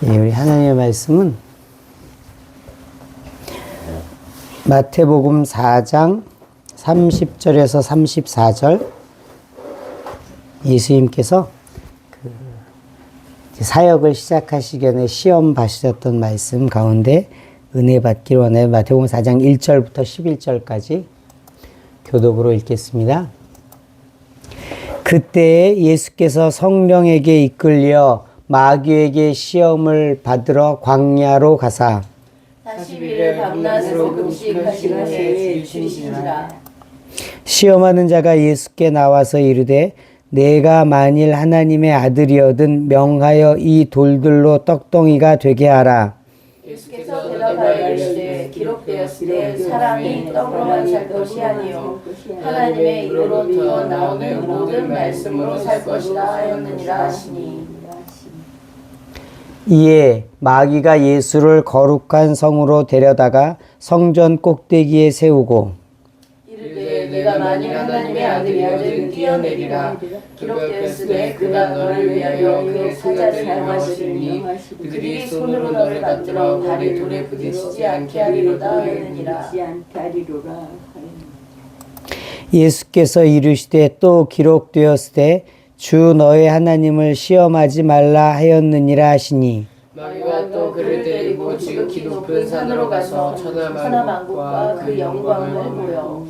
예, 우리 하나님의 말씀은 마태복음 4장 30절에서 34절 예수님께서 사역을 시작하시기 전에 시험 받으셨던 말씀 가운데 은혜 받기를 원하여 마태복음 4장 1절부터 11절까지 교독으로 읽겠습니다. 그때에 예수께서 성령에게 이끌려 마귀에게 시험을 받으러 광야로 가사 40일을 밤낮으로 금식하시는 해에 주시니라. 시험하는 자가 예수께 나와서 이르되 내가 만일 하나님의 아들이거든 명하여 이 돌들로 떡덩이가 되게 하라. 예수께서 대답하여 이르시되 기록되었으되 사람이 떡으로만 살 것이 아니요 하나님의 입으로부터 나오는 모든 말씀으로 살 것이라 하였느니라 하시니. 이에 마귀가 예수를 거룩한 성으로 데려다가 성전 꼭대기에 세우고 이르되 네가 만일 하나님의 아들이거든 뛰어내리라. 기록되었으되 그가 너를 위하여 그의 사자를 사용하시리니 그들이 손으로 너를 받들어 발이 돌에 부딪히지 않게 하리로다 하였느니라. 예수께서 이르시되 또 기록되었으되 주 너의 하나님을 시험하지 말라 하였느니라 하시니 마귀가 또 그를 데리고 지극히 높은 산으로 가서 천하만국과 그 영광을 보여.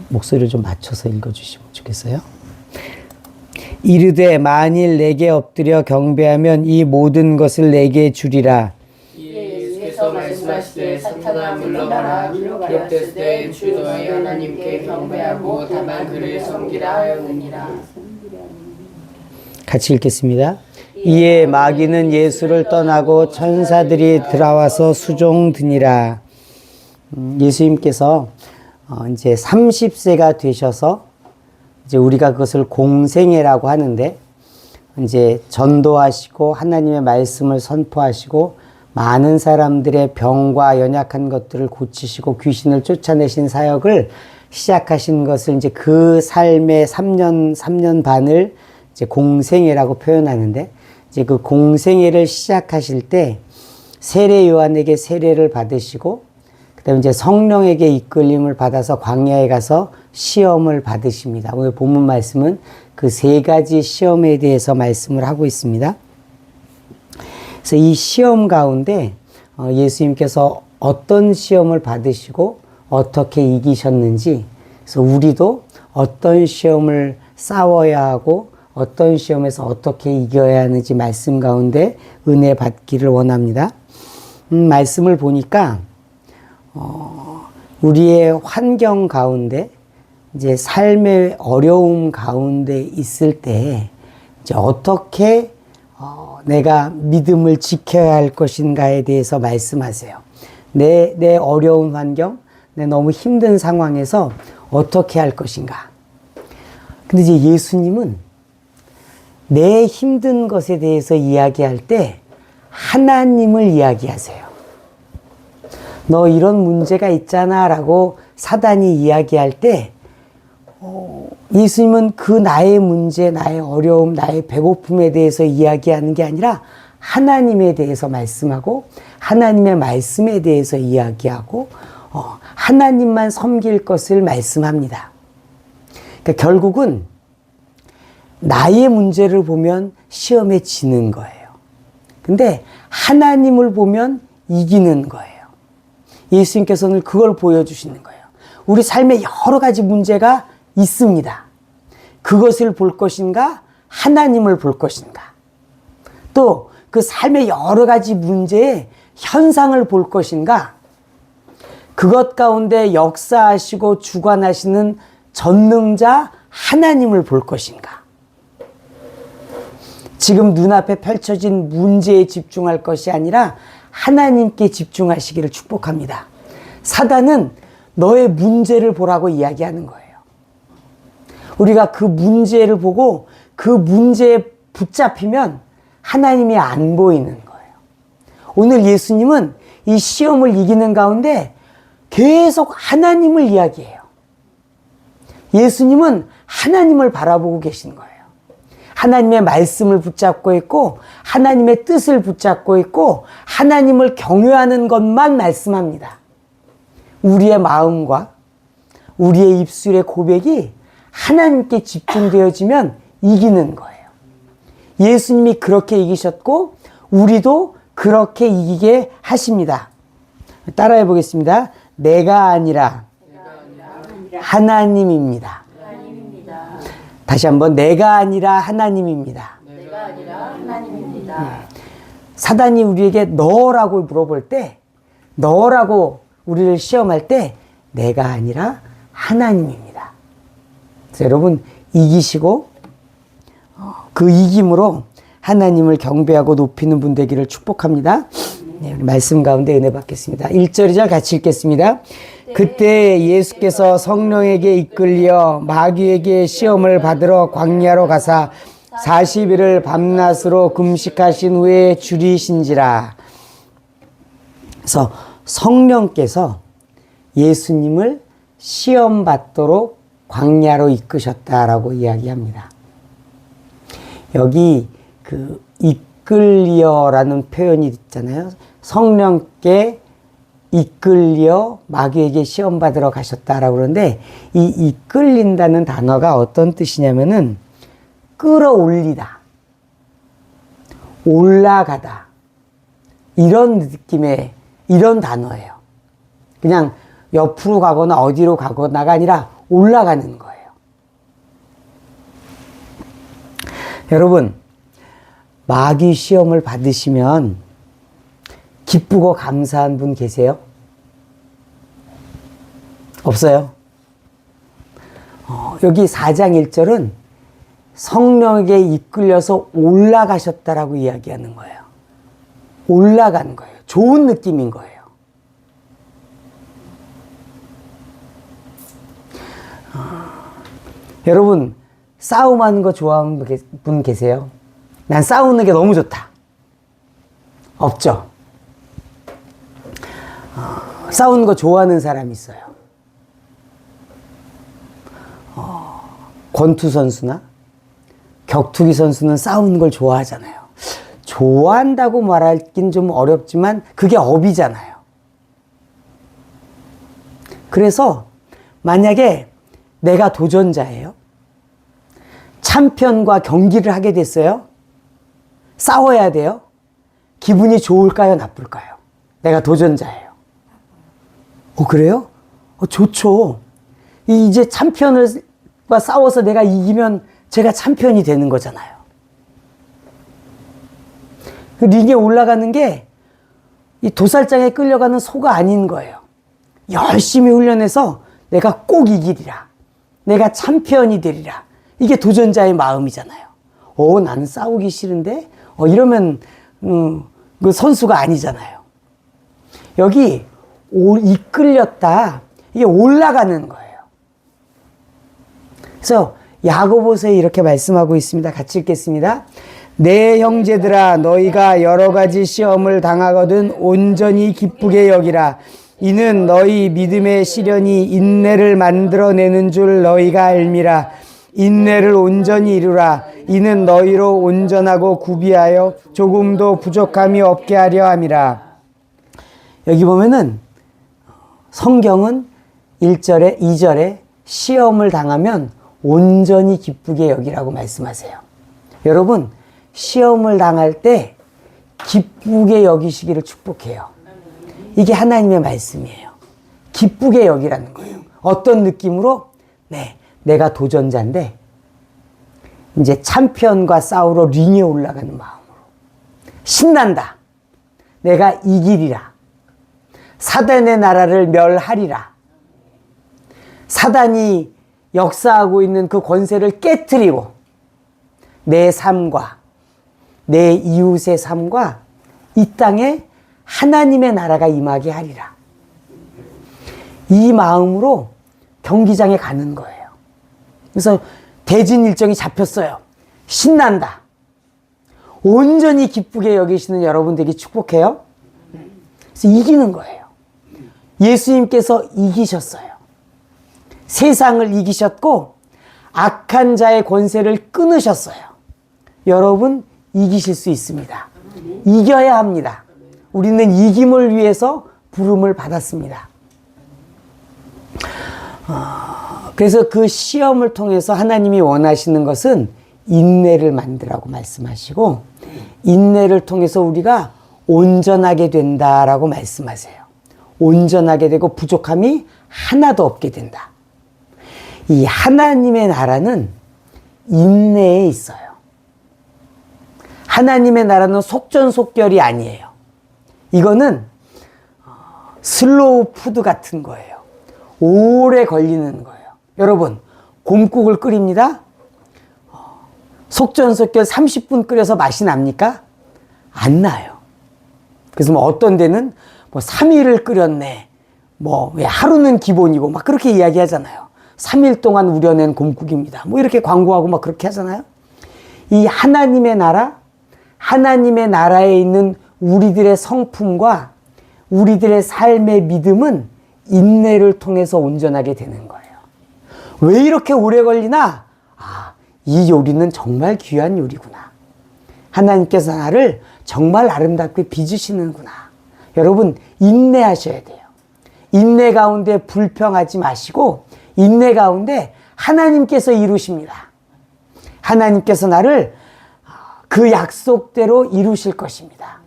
목소리를 좀 맞춰서 읽어주시면 좋겠어요. 이르되 만일 내게 엎드려 경배하면 이 모든 것을 내게 주리라. 이에 예수께서 말씀하시되 사탄아 물러가라. 기록되었으되 주 너의 하나님께 경배하고 다만 그를 섬기라 하였느니라. 같이 읽겠습니다. 이에 마귀는 예수를 떠나고 천사들이 들어와서 수종드니라. 예수님께서 이제 30세가 되셔서 이제 우리가 그것을 공생애라고 하는데 이제 전도하시고 하나님의 말씀을 선포하시고 많은 사람들의 병과 연약한 것들을 고치시고 귀신을 쫓아내신 사역을 시작하신 것을 이제 그 삶의 3년 반을 이제 공생애라고 표현하는데 이제 그 공생애를 시작하실 때 세례 요한에게 세례를 받으시고 그다음에 이제 성령에게 이끌림을 받아서 광야에 가서 시험을 받으십니다. 오늘 본문 말씀은 그 세 가지 시험에 대해서 말씀을 하고 있습니다. 그래서 이 시험 가운데 예수님께서 어떤 시험을 받으시고 어떻게 이기셨는지, 그래서 우리도 어떤 시험을 싸워야 하고 어떤 시험에서 어떻게 이겨야 하는지 말씀 가운데 은혜 받기를 원합니다. 말씀을 보니까 우리의 환경 가운데 이제 삶의 어려움 가운데 있을 때 이제 어떻게 내가 믿음을 지켜야 할 것인가에 대해서 말씀하세요. 내 어려운 환경, 내 너무 힘든 상황에서 어떻게 할 것인가. 근데 이제 예수님은 내 힘든 것에 대해서 이야기할 때 하나님을 이야기하세요. 너 이런 문제가 있잖아 라고 사단이 이야기할 때 예수님은 그 나의 문제, 나의 어려움, 나의 배고픔에 대해서 이야기하는 게 아니라 하나님에 대해서 말씀하고 하나님의 말씀에 대해서 이야기하고 하나님만 섬길 것을 말씀합니다. 그러니까 결국은 나의 문제를 보면 시험에 지는 거예요. 근데 하나님을 보면 이기는 거예요. 예수님께서는 그걸 보여주시는 거예요. 우리 삶에 여러 가지 문제가 있습니다. 그것을 볼 것인가? 하나님을 볼 것인가? 또 그 삶의 여러 가지 문제의 현상을 볼 것인가? 그것 가운데 역사하시고 주관하시는 전능자 하나님을 볼 것인가? 지금 눈앞에 펼쳐진 문제에 집중할 것이 아니라 하나님께 집중하시기를 축복합니다. 사단은 너의 문제를 보라고 이야기하는 거예요. 우리가 그 문제를 보고 그 문제에 붙잡히면 하나님이 안 보이는 거예요. 오늘 예수님은 이 시험을 이기는 가운데 계속 하나님을 이야기해요. 예수님은 하나님을 바라보고 계신 거예요. 하나님의 말씀을 붙잡고 있고 하나님의 뜻을 붙잡고 있고 하나님을 경외하는 것만 말씀합니다. 우리의 마음과 우리의 입술의 고백이 하나님께 집중되어지면 이기는 거예요. 예수님이 그렇게 이기셨고 우리도 그렇게 이기게 하십니다. 따라해 보겠습니다. 내가 아니라 하나님입니다. 다시 한번 내가 아니라 하나님입니다. 내가 아니라 하나님입니다. 사단이 우리에게 너라고 물어볼 때, 너라고 우리를 시험할 때 내가 아니라 하나님입니다. 그래서 여러분 이기시고 그 이김으로 하나님을 경배하고 높이는 분 되기를 축복합니다. 네, 우리 말씀 가운데 은혜 받겠습니다. 1절 2절 같이 읽겠습니다. 그때 예수께서 성령에게 이끌려 마귀에게 시험을 받으러 광야로 가사 40일을 밤낮으로 금식하신 후에 줄이신지라. 그래서 성령께서 예수님을 시험 받도록 광야로 이끄셨다라고 이야기합니다. 여기 그 이끌려라는 표현이 있잖아요. 성령께 이끌려 마귀에게 시험 받으러 가셨다라고 그러는데 이 이끌린다는 단어가 어떤 뜻이냐면은 끌어올리다, 올라가다 이런 느낌의 이런 단어예요. 그냥 옆으로 가거나 어디로 가거나가 아니라 올라가는 거예요. 여러분 마귀 시험을 받으시면 기쁘고 감사한 분 계세요? 없어요? 여기 4장 1절은 성령에게 이끌려서 올라가셨다라고 이야기하는 거예요. 올라간 거예요. 좋은 느낌인 거예요. 여러분 싸움하는 거 좋아하는 분 계세요? 난 싸우는 게 너무 좋다. 없죠? 싸우는 거 좋아하는 사람이 있어요. 권투 선수나 격투기 선수는 싸우는 걸 좋아하잖아요. 좋아한다고 말하긴 좀 어렵지만 그게 업이잖아요. 그래서 만약에 내가 도전자예요. 참편과 경기를 하게 됐어요. 싸워야 돼요. 기분이 좋을까요? 나쁠까요? 내가 도전자예요. 그래요? 좋죠. 이제 참편과 싸워서 내가 이기면 제가 참편이 되는 거잖아요. 그 링에 올라가는 게 이 도살장에 끌려가는 소가 아닌 거예요. 열심히 훈련해서 내가 꼭 이기리라. 내가 참편이 되리라. 이게 도전자의 마음이잖아요. 나는 싸우기 싫은데? 이러면 그 선수가 아니잖아요. 여기 이끌렸다. 이게 올라가는 거예요. 그래서 야고보서에 이렇게 말씀하고 있습니다. 같이 읽겠습니다. 내 형제들아 너희가 여러 가지 시험을 당하거든 온전히 기쁘게 여기라. 이는 너희 믿음의 시련이 인내를 만들어내는 줄 너희가 알미라. 인내를 온전히 이루라. 이는 너희로 온전하고 구비하여 조금도 부족함이 없게 하려 함이라. 여기 보면은 성경은 1절에 2절에 시험을 당하면 온전히 기쁘게 여기라고 말씀하세요. 여러분 시험을 당할 때 기쁘게 여기시기를 축복해요. 이게 하나님의 말씀이에요. 기쁘게 여기라는 거예요. 어떤 느낌으로? 내가 도전자인데 이제 참편과 싸우러 링에 올라가는 마음으로 신난다. 내가 이기리라. 사단의 나라를 멸하리라. 사단이 역사하고 있는 그 권세를 깨트리고 내 삶과 내 이웃의 삶과 이 땅에 하나님의 나라가 임하게 하리라. 이 마음으로 경기장에 가는 거예요. 그래서 대진 일정이 잡혔어요. 신난다. 온전히 기쁘게 여기시는 여러분 되게 축복해요. 그래서 이기는 거예요. 예수님께서 이기셨어요. 세상을 이기셨고 악한 자의 권세를 끊으셨어요. 여러분 이기실 수 있습니다. 이겨야 합니다. 우리는 이김을 위해서 부름을 받았습니다. 그래서 그 시험을 통해서 하나님이 원하시는 것은 인내를 만들라고 말씀하시고, 인내를 통해서 우리가 온전하게 된다라고 말씀하세요. 온전하게 되고 부족함이 하나도 없게 된다. 이 하나님의 나라는 인내에 있어요. 하나님의 나라는 속전속결이 아니에요. 이거는 슬로우 푸드 같은 거예요. 오래 걸리는 거예요. 여러분, 곰국을 끓입니다. 속전속결 30분 끓여서 맛이 납니까? 안 나요. 그래서 뭐 어떤 데는 뭐 3일을 끓였네. 뭐 왜 하루는 기본이고 막 그렇게 이야기하잖아요. 3일 동안 우려낸 곰국입니다. 뭐 이렇게 광고하고 막 그렇게 하잖아요. 이 하나님의 나라, 하나님의 나라에 있는 우리들의 성품과 우리들의 삶의 믿음은 인내를 통해서 온전하게 되는 거예요. 왜 이렇게 오래 걸리나? 이 요리는 정말 귀한 요리구나. 하나님께서 나를 정말 아름답게 빚으시는구나. 여러분, 인내하셔야 돼요. 인내 가운데 불평하지 마시고 인내 가운데 하나님께서 이루십니다. 하나님께서 나를 그 약속대로 이루실 것입니다.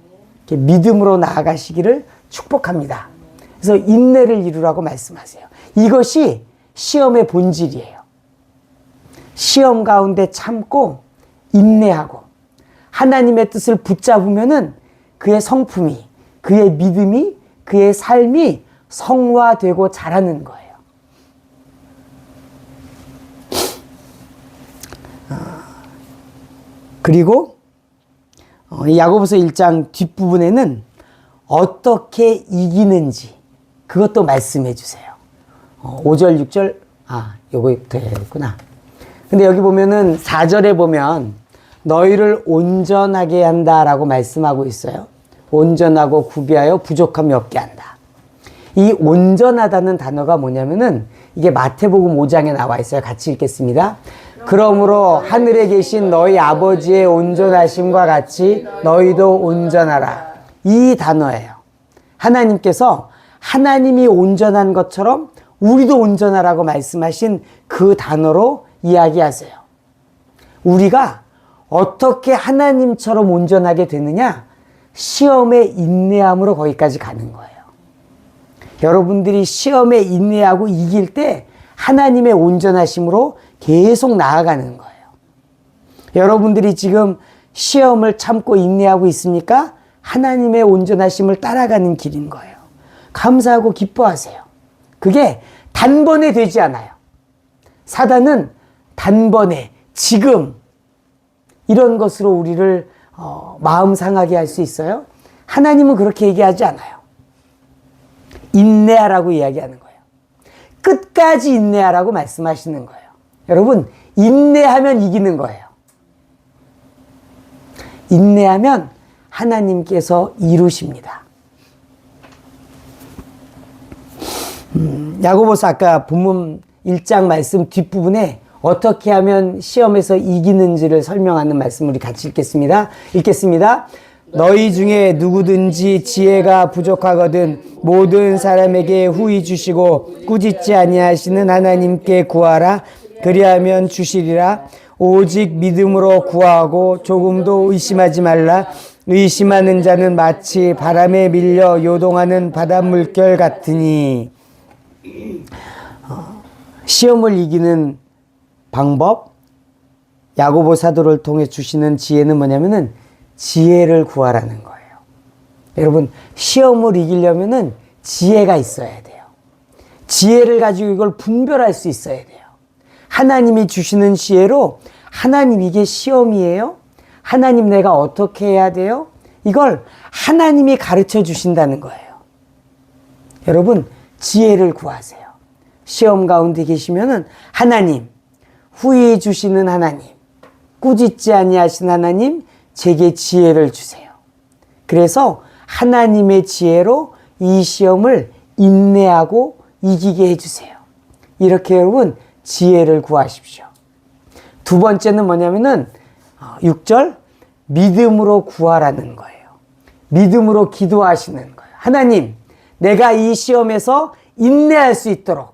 이렇게 믿음으로 나아가시기를 축복합니다. 그래서 인내를 이루라고 말씀하세요. 이것이 시험의 본질이에요. 시험 가운데 참고 인내하고 하나님의 뜻을 붙잡으면은 그의 성품이, 그의 믿음이, 그의 삶이 성화되고 자라는 거예요. 그리고 야고보서 1장 뒷부분에는 어떻게 이기는지 그것도 말씀해 주세요. 5절, 6절, 요거부터 해야겠구나. 근데 여기 보면은 4절에 보면 너희를 온전하게 한다라고 말씀하고 있어요. 온전하고 구비하여 부족함이 없게 한다. 이 온전하다는 단어가 뭐냐면은 이게 마태복음 5장에 나와 있어요. 같이 읽겠습니다. 그러므로 하늘에 계신 너희 아버지의 온전하심과 같이 너희도 온전하라. 이 단어예요. 하나님께서 하나님이 온전한 것처럼 우리도 온전하라고 말씀하신 그 단어로 이야기하세요. 우리가 어떻게 하나님처럼 온전하게 되느냐? 시험에 인내함으로 거기까지 가는 거예요. 여러분들이 시험에 인내하고 이길 때 하나님의 온전하심으로 계속 나아가는 거예요. 여러분들이 지금 시험을 참고 인내하고 있습니까? 하나님의 온전하심을 따라가는 길인 거예요. 감사하고 기뻐하세요. 그게 단번에 되지 않아요. 사단은 단번에, 지금 이런 것으로 우리를 마음 상하게 할 수 있어요. 하나님은 그렇게 얘기하지 않아요. 인내하라고 이야기하는 거예요. 끝까지 인내하라고 말씀하시는 거예요. 여러분, 인내하면 이기는 거예요. 인내하면 하나님께서 이루십니다. 야고보서 아까 본문 1장 말씀 뒷부분에 어떻게 하면 시험에서 이기는지를 설명하는 말씀 우리 같이 읽겠습니다. 너희 중에 누구든지 지혜가 부족하거든 모든 사람에게 후히 주시고 꾸짖지 아니하시는 하나님께 구하라. 그리하면 주시리라. 오직 믿음으로 구하고 조금도 의심하지 말라. 의심하는 자는 마치 바람에 밀려 요동하는 바닷물결 같으니. 시험을 이기는 방법, 야고보 사도를 통해 주시는 지혜는 뭐냐면은 지혜를 구하라는 거예요. 여러분, 시험을 이기려면은 지혜가 있어야 돼요. 지혜를 가지고 이걸 분별할 수 있어야 돼요. 하나님이 주시는 지혜로 하나님 이게 시험이에요? 하나님 내가 어떻게 해야 돼요? 이걸 하나님이 가르쳐 주신다는 거예요. 여러분, 지혜를 구하세요. 시험 가운데 계시면은 하나님, 후히 주시는 하나님, 꾸짖지 아니하신 하나님, 제게 지혜를 주세요. 그래서 하나님의 지혜로 이 시험을 인내하고 이기게 해주세요. 이렇게 여러분 지혜를 구하십시오. 두 번째는 뭐냐면은 6절 믿음으로 구하라는 거예요. 믿음으로 기도하시는 거예요. 하나님, 내가 이 시험에서 인내할 수 있도록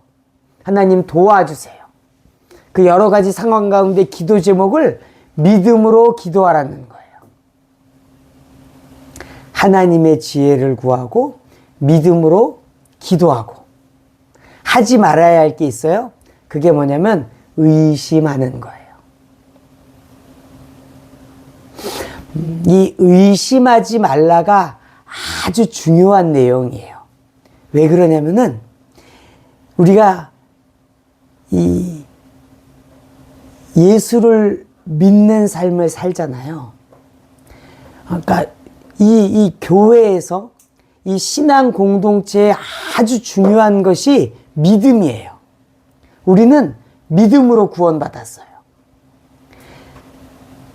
하나님 도와주세요. 그 여러 가지 상황 가운데 기도 제목을 믿음으로 기도하라는 거예요. 하나님의 지혜를 구하고 믿음으로 기도하고 하지 말아야 할 게 있어요. 그게 뭐냐면 의심하는 거예요. 이 의심하지 말라가 아주 중요한 내용이에요. 왜 그러냐면은 우리가 이 예수를 믿는 삶을 살잖아요. 그러니까 이 교회에서 이 신앙 공동체의 아주 중요한 것이 믿음이에요. 우리는 믿음으로 구원받았어요.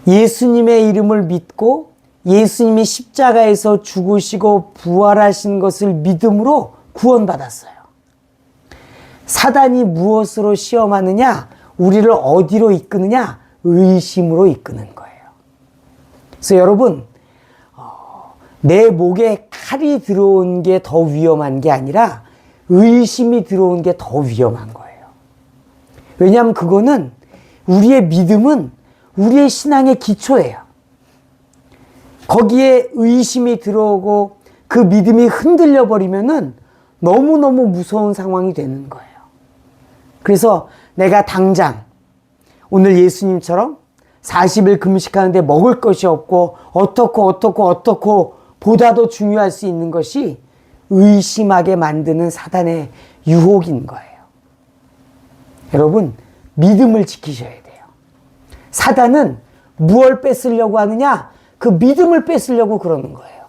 예수님의 이름을 믿고 예수님이 십자가에서 죽으시고 부활하신 것을 믿음으로 구원받았어요. 사단이 무엇으로 시험하느냐? 우리를 어디로 이끄느냐? 의심으로 이끄는 거예요. 그래서 여러분, 내 목에 칼이 들어온 게 더 위험한 게 아니라 의심이 들어온 게 더 위험한 거예요. 왜냐하면 그거는 우리의 믿음은 우리의 신앙의 기초예요. 거기에 의심이 들어오고 그 믿음이 흔들려 버리면은 너무너무 무서운 상황이 되는 거예요. 그래서 내가 당장 오늘 예수님처럼 40일 금식하는데 먹을 것이 없고 어떻고 보다도 중요할 수 있는 것이 의심하게 만드는 사단의 유혹인 거예요. 여러분, 믿음을 지키셔야 돼요. 사단은 무엇을 뺏으려고 하느냐? 그 믿음을 뺏으려고 그러는 거예요.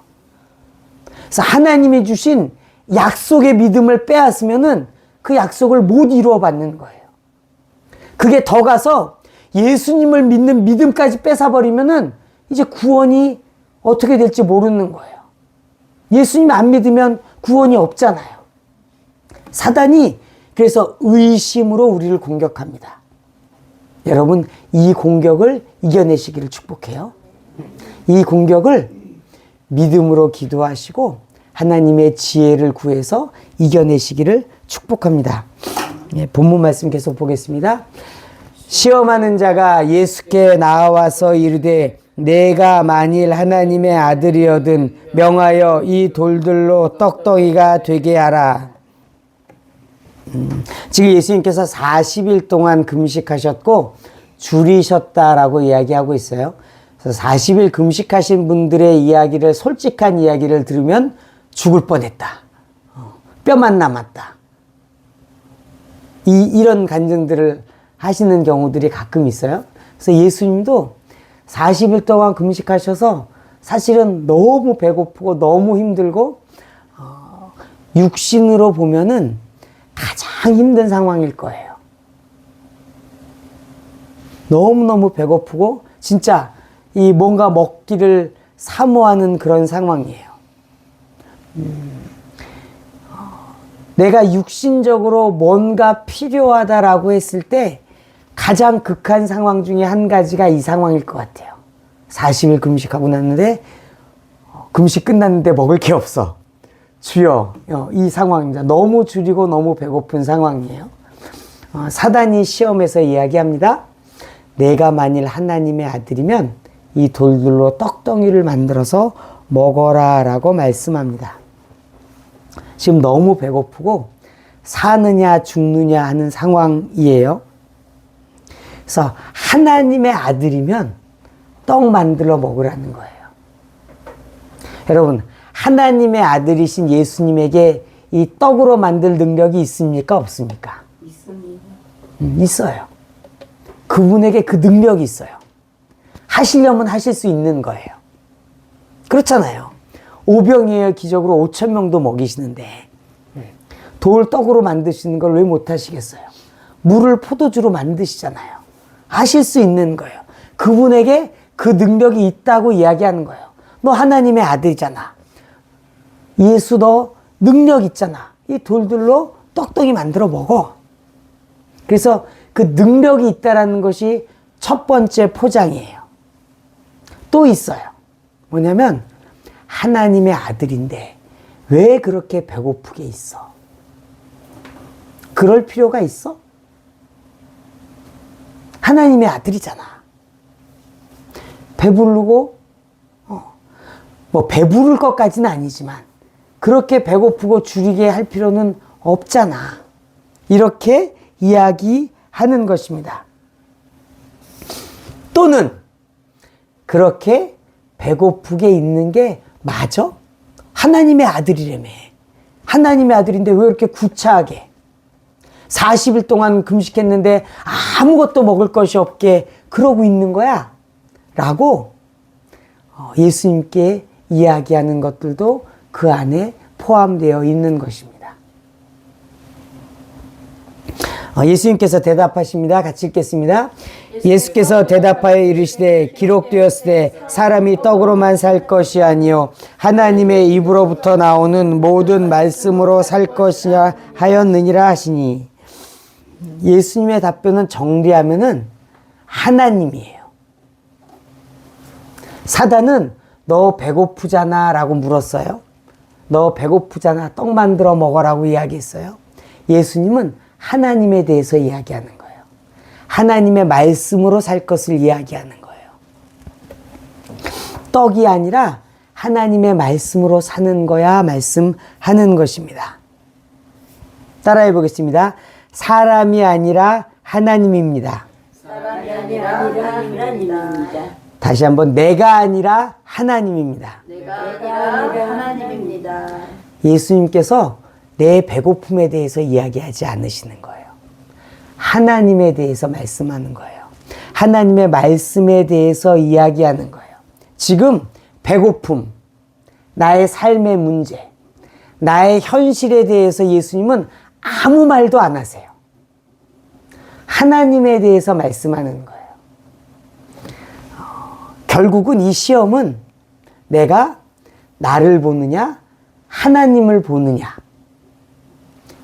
그래서 하나님이 주신 약속의 믿음을 빼앗으면은 그 약속을 못 이루어 받는 거예요. 그게 더 가서 예수님을 믿는 믿음까지 뺏어버리면은 이제 구원이 어떻게 될지 모르는 거예요. 예수님 안 믿으면 구원이 없잖아요. 사단이 그래서 의심으로 우리를 공격합니다. 여러분, 이 공격을 이겨내시기를 축복해요. 이 공격을 믿음으로 기도하시고 하나님의 지혜를 구해서 이겨내시기를 축복합니다. 본문 말씀 계속 보겠습니다. 시험하는 자가 예수께 나와서 이르되 내가 만일 하나님의 아들이거든 명하여 이 돌들로 떡덩이가 되게 하라. 지금 예수님께서 40일 동안 금식하셨고 줄이셨다라고 이야기하고 있어요. 그래서 40일 금식하신 분들의 이야기를, 솔직한 이야기를 들으면 죽을 뻔했다. 뼈만 남았다. 이런 간증들을 하시는 경우들이 가끔 있어요. 그래서 예수님도 40일 동안 금식하셔서 사실은 너무 배고프고 너무 힘들고 육신으로 보면은 가장 힘든 상황일 거예요. 너무너무 배고프고 진짜 이 뭔가 먹기를 사모하는 그런 상황이에요. 내가 육신적으로 뭔가 필요하다라고 했을 때 가장 극한 상황 중에 한 가지가 이 상황일 것 같아요. 40일 금식하고 났는데 금식 끝났는데 먹을 게 없어. 주여, 이 상황입니다. 너무 줄이고 너무 배고픈 상황이에요. 사단이 시험에서 이야기합니다. 내가 만일 하나님의 아들이면 이 돌들로 떡덩이를 만들어서 먹어라 라고 말씀합니다. 지금 너무 배고프고 사느냐 죽느냐 하는 상황이에요. 그래서 하나님의 아들이면 떡 만들어 먹으라는 거예요. 여러분, 하나님의 아들이신 예수님에게 이 떡으로 만들 능력이 있습니까? 없습니까? 있습니다. 있어요. 그분에게 그 능력이 있어요. 하시려면 하실 수 있는 거예요. 그렇잖아요. 오병이어 기적으로 5,000명도 먹이시는데 돌 떡으로 만드시는 걸 왜 못하시겠어요? 물을 포도주로 만드시잖아요. 하실 수 있는 거예요. 그분에게 그 능력이 있다고 이야기하는 거예요. 너 하나님의 아들이잖아. 예수 너 능력 있잖아. 이 돌들로 떡덩이 만들어 먹어. 그래서 그 능력이 있다라는 것이 첫 번째 포장이에요. 또 있어요. 뭐냐면 하나님의 아들인데 왜 그렇게 배고프게 있어? 그럴 필요가 있어? 하나님의 아들이잖아. 배부르고 뭐 배부를 것까지는 아니지만 그렇게 배고프고 줄이게 할 필요는 없잖아. 이렇게 이야기하는 것입니다. 또는 그렇게 배고프게 있는 게 맞아? 하나님의 아들이라며. 하나님의 아들인데 왜 이렇게 구차하게 40일 동안 금식했는데 아무것도 먹을 것이 없게 그러고 있는 거야? 라고 예수님께 이야기하는 것들도 그 안에 포함되어 있는 것입니다. 예수님께서 대답하십니다. 같이 읽겠습니다. 예수께서 대답하여 이르시되 기록되었으되 사람이 떡으로만 살 것이 아니요 하나님의 입으로부터 나오는 모든 말씀으로 살 것이냐 하였느니라 하시니, 예수님의 답변은 정리하면은 하나님이에요. 사단은 너 배고프잖아 라고 물었어요. 너 배고프잖아, 떡 만들어 먹어라고 이야기했어요. 예수님은 하나님에 대해서 이야기하는 거예요. 하나님의 말씀으로 살 것을 이야기하는 거예요. 떡이 아니라 하나님의 말씀으로 사는 거야 말씀하는 것입니다. 따라해 보겠습니다. 사람이 아니라 하나님입니다. 사람이 아니라 하나님입니다. 다시 한번, 내가 아니라 하나님입니다. 내가 아니라 하나님입니다. 예수님께서 내 배고픔에 대해서 이야기하지 않으시는 거예요. 하나님에 대해서 말씀하는 거예요. 하나님의 말씀에 대해서 이야기하는 거예요. 지금 배고픔, 나의 삶의 문제, 나의 현실에 대해서 예수님은 아무 말도 안 하세요. 하나님에 대해서 말씀하는 거예요. 결국은 이 시험은 내가 나를 보느냐, 하나님을 보느냐.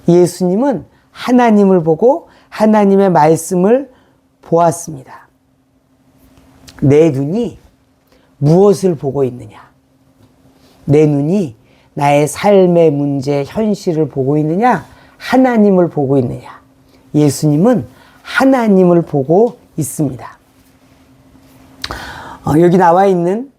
예수님은 하나님을 보고 하나님의 말씀을 보았습니다. 내 눈이 무엇을 보고 있느냐? 내 눈이 나의 삶의 문제, 현실을 보고 있느냐? 하나님을 보고 있느냐? 예수님은 하나님을 보고 있습니다. 여기 나와 있는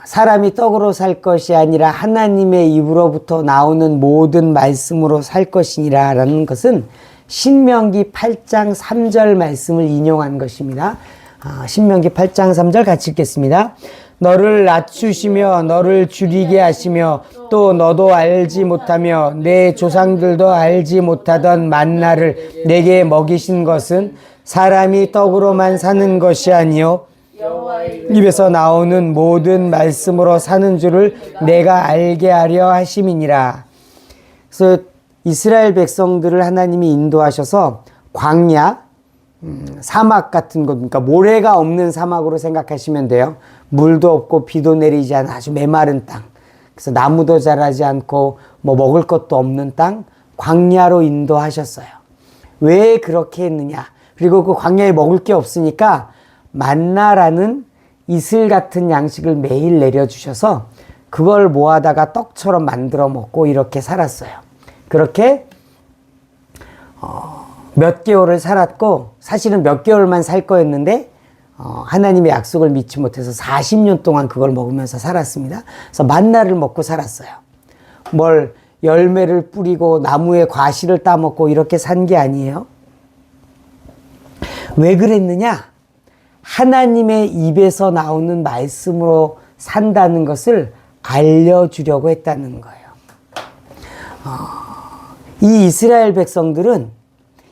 사람이 떡으로 살 것이 아니라 하나님의 입으로부터 나오는 모든 말씀으로 살 것이니라 라는 것은 신명기 8장 3절 말씀을 인용한 것입니다. 신명기 8장 3절 같이 읽겠습니다. 너를 낮추시며 너를 줄이게 하시며 또 너도 알지 못하며 내 조상들도 알지 못하던 만나를 내게 먹이신 것은 사람이 떡으로만 사는 것이 아니요 입에서 나오는 모든 말씀으로 사는 줄을 내가 알게 하려 하심이니라. 그래서 이스라엘 백성들을 하나님이 인도하셔서 광야, 사막 같은 곳, 그러니까 모래가 없는 사막으로 생각하시면 돼요. 물도 없고 비도 내리지 않은 아주 메마른 땅. 그래서 나무도 자라지 않고 뭐 먹을 것도 없는 땅, 광야로 인도하셨어요. 왜 그렇게 했느냐? 그리고 그 광야에 먹을 게 없으니까 만나라는 이슬 같은 양식을 매일 내려주셔서 그걸 모아다가 떡처럼 만들어 먹고 이렇게 살았어요. 그렇게 몇 개월을 살았고, 사실은 몇 개월만 살 거였는데 하나님의 약속을 믿지 못해서 40년 동안 그걸 먹으면서 살았습니다. 그래서 만나를 먹고 살았어요. 뭘 열매를 뿌리고 나무에 과실을 따먹고 이렇게 산 게 아니에요. 왜 그랬느냐? 하나님의 입에서 나오는 말씀으로 산다는 것을 알려주려고 했다는 거예요. 이 이스라엘 백성들은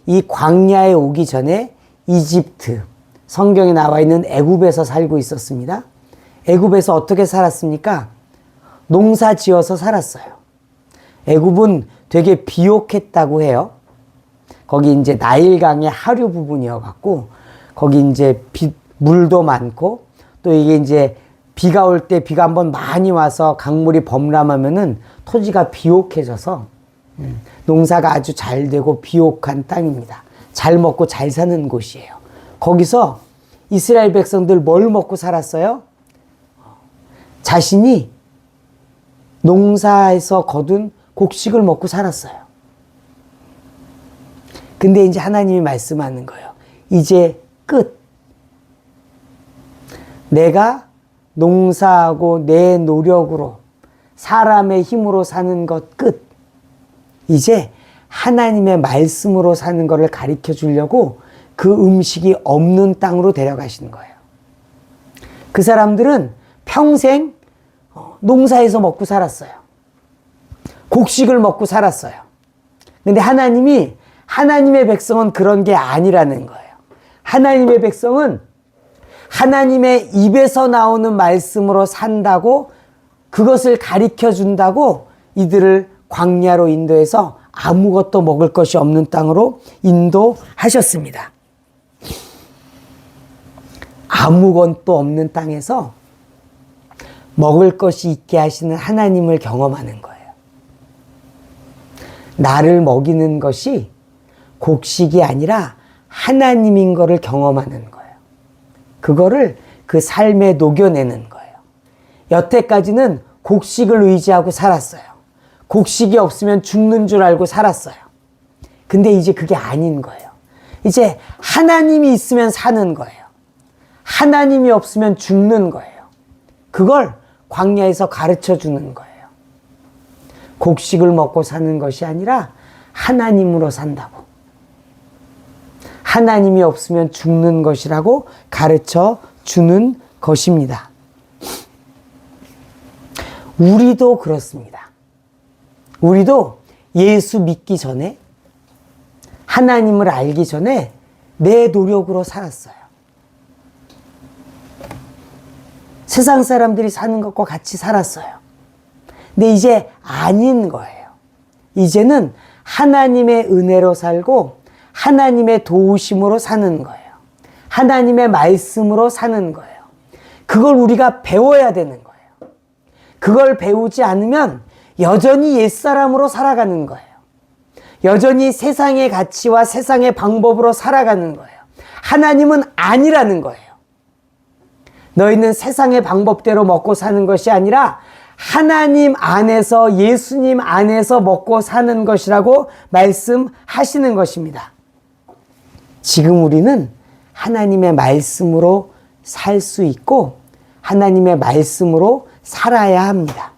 이 광야에 오기 전에 이집트, 성경에 나와 있는 애굽에서 살고 있었습니다. 애굽에서 어떻게 살았습니까? 농사 지어서 살았어요. 애굽은 되게 비옥했다고 해요. 거기 이제 나일강의 하류 부분이어갖고, 거기 이제 물도 많고, 또 이게 이제 비가 올 때 비가 한번 많이 와서 강물이 범람하면은 토지가 비옥해져서 농사가 아주 잘 되고 비옥한 땅입니다. 잘 먹고 잘 사는 곳이에요. 거기서 이스라엘 백성들 뭘 먹고 살았어요? 자신이 농사에서 거둔 곡식을 먹고 살았어요. 근데 이제 하나님이 말씀하는 거예요. 이제 끝. 내가 농사하고 내 노력으로 사람의 힘으로 사는 것 끝. 이제 하나님의 말씀으로 사는 것을 가르쳐 주려고 그 음식이 없는 땅으로 데려가시는 거예요. 그 사람들은 평생 농사에서 먹고 살았어요. 곡식을 먹고 살았어요. 근데 하나님의 백성은 그런 게 아니라는 거예요. 하나님의 백성은 하나님의 입에서 나오는 말씀으로 산다고, 그것을 가르쳐 준다고 이들을 광야로 인도해서 아무것도 먹을 것이 없는 땅으로 인도하셨습니다. 아무것도 없는 땅에서 먹을 것이 있게 하시는 하나님을 경험하는 거예요. 나를 먹이는 것이 곡식이 아니라 하나님인 것을 경험하는 거예요. 그거를 그 삶에 녹여내는 거예요. 여태까지는 곡식을 의지하고 살았어요. 곡식이 없으면 죽는 줄 알고 살았어요. 근데 이제 그게 아닌 거예요. 이제 하나님이 있으면 사는 거예요. 하나님이 없으면 죽는 거예요. 그걸 광야에서 가르쳐 주는 거예요. 곡식을 먹고 사는 것이 아니라 하나님으로 산다고. 하나님이 없으면 죽는 것이라고 가르쳐 주는 것입니다. 우리도 그렇습니다. 우리도 예수 믿기 전에, 하나님을 알기 전에 내 노력으로 살았어요. 세상 사람들이 사는 것과 같이 살았어요. 근데 이제 아닌 거예요. 이제는 하나님의 은혜로 살고 하나님의 도우심으로 사는 거예요. 하나님의 말씀으로 사는 거예요. 그걸 우리가 배워야 되는 거예요. 그걸 배우지 않으면 여전히 옛사람으로 살아가는 거예요. 여전히 세상의 가치와 세상의 방법으로 살아가는 거예요. 하나님은 아니라는 거예요. 너희는 세상의 방법대로 먹고 사는 것이 아니라 하나님 안에서, 예수님 안에서 먹고 사는 것이라고 말씀하시는 것입니다. 지금 우리는 하나님의 말씀으로 살 수 있고 하나님의 말씀으로 살아야 합니다.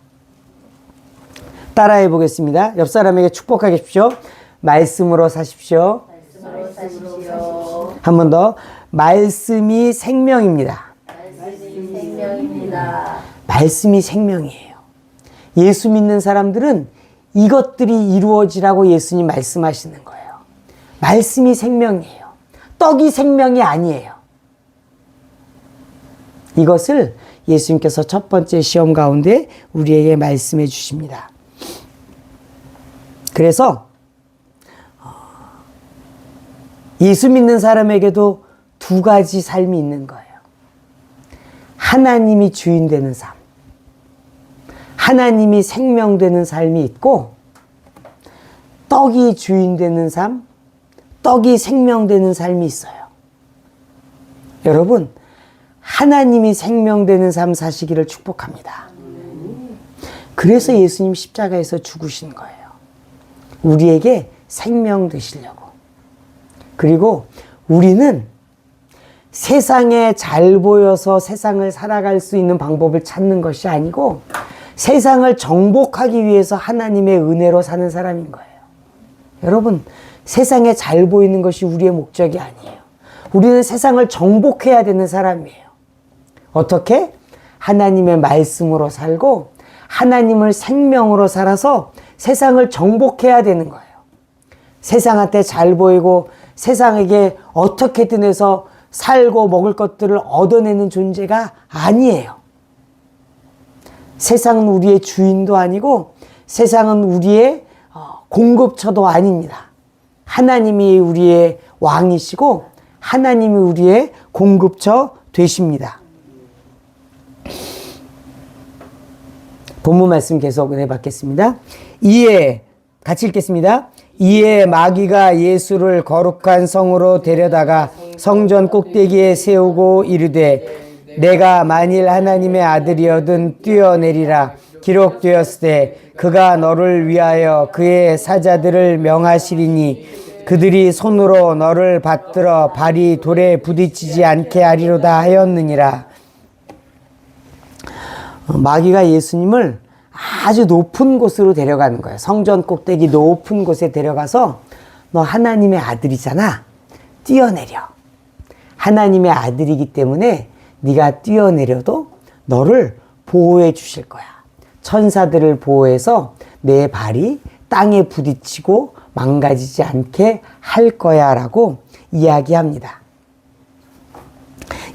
따라해 보겠습니다. 옆 사람에게 축복하십시오. 말씀으로 사십시오. 말씀으로 사십시오. 한 번 더. 말씀이 생명입니다. 말씀이 생명입니다. 말씀이 생명이에요. 예수 믿는 사람들은 이것들이 이루어지라고 예수님 말씀하시는 거예요. 말씀이 생명이에요. 떡이 생명이 아니에요. 이것을 예수님께서 첫 번째 시험 가운데 우리에게 말씀해 주십니다. 그래서 예수 믿는 사람에게도 두 가지 삶이 있는 거예요. 하나님이 주인 되는 삶, 하나님이 생명 되는 삶이 있고, 떡이 주인 되는 삶, 떡이 생명 되는 삶이 있어요. 여러분, 하나님이 생명 되는 삶 사시기를 축복합니다. 그래서 예수님 십자가에서 죽으신 거예요. 우리에게 생명 되시려고. 그리고 우리는 세상에 잘 보여서 세상을 살아갈 수 있는 방법을 찾는 것이 아니고 세상을 정복하기 위해서 하나님의 은혜로 사는 사람인 거예요. 여러분, 세상에 잘 보이는 것이 우리의 목적이 아니에요. 우리는 세상을 정복해야 되는 사람이에요. 어떻게? 하나님의 말씀으로 살고 하나님을 생명으로 살아서 세상을 정복해야 되는 거예요. 세상한테 잘 보이고 세상에게 어떻게든 해서 살고 먹을 것들을 얻어내는 존재가 아니에요. 세상은 우리의 주인도 아니고 세상은 우리의 공급처도 아닙니다. 하나님이 우리의 왕이시고 하나님이 우리의 공급처 되십니다. 본문 말씀 계속 은혜 받겠습니다. 이에 같이 읽겠습니다. 이에 마귀가 예수를 거룩한 성으로 데려다가 성전 꼭대기에 세우고 이르되 내가 만일 하나님의 아들이어든 뛰어내리라. 기록되었을 때 그가 너를 위하여 그의 사자들을 명하시리니 그들이 손으로 너를 받들어 발이 돌에 부딪히지 않게 하리로다 하였느니라. 마귀가 예수님을 아주 높은 곳으로 데려가는 거예요. 성전 꼭대기 높은 곳에 데려가서 너 하나님의 아들이잖아. 뛰어내려. 하나님의 아들이기 때문에 네가 뛰어내려도 너를 보호해 주실 거야. 천사들을 보호해서 내 발이 땅에 부딪히고 망가지지 않게 할 거야 라고 이야기합니다.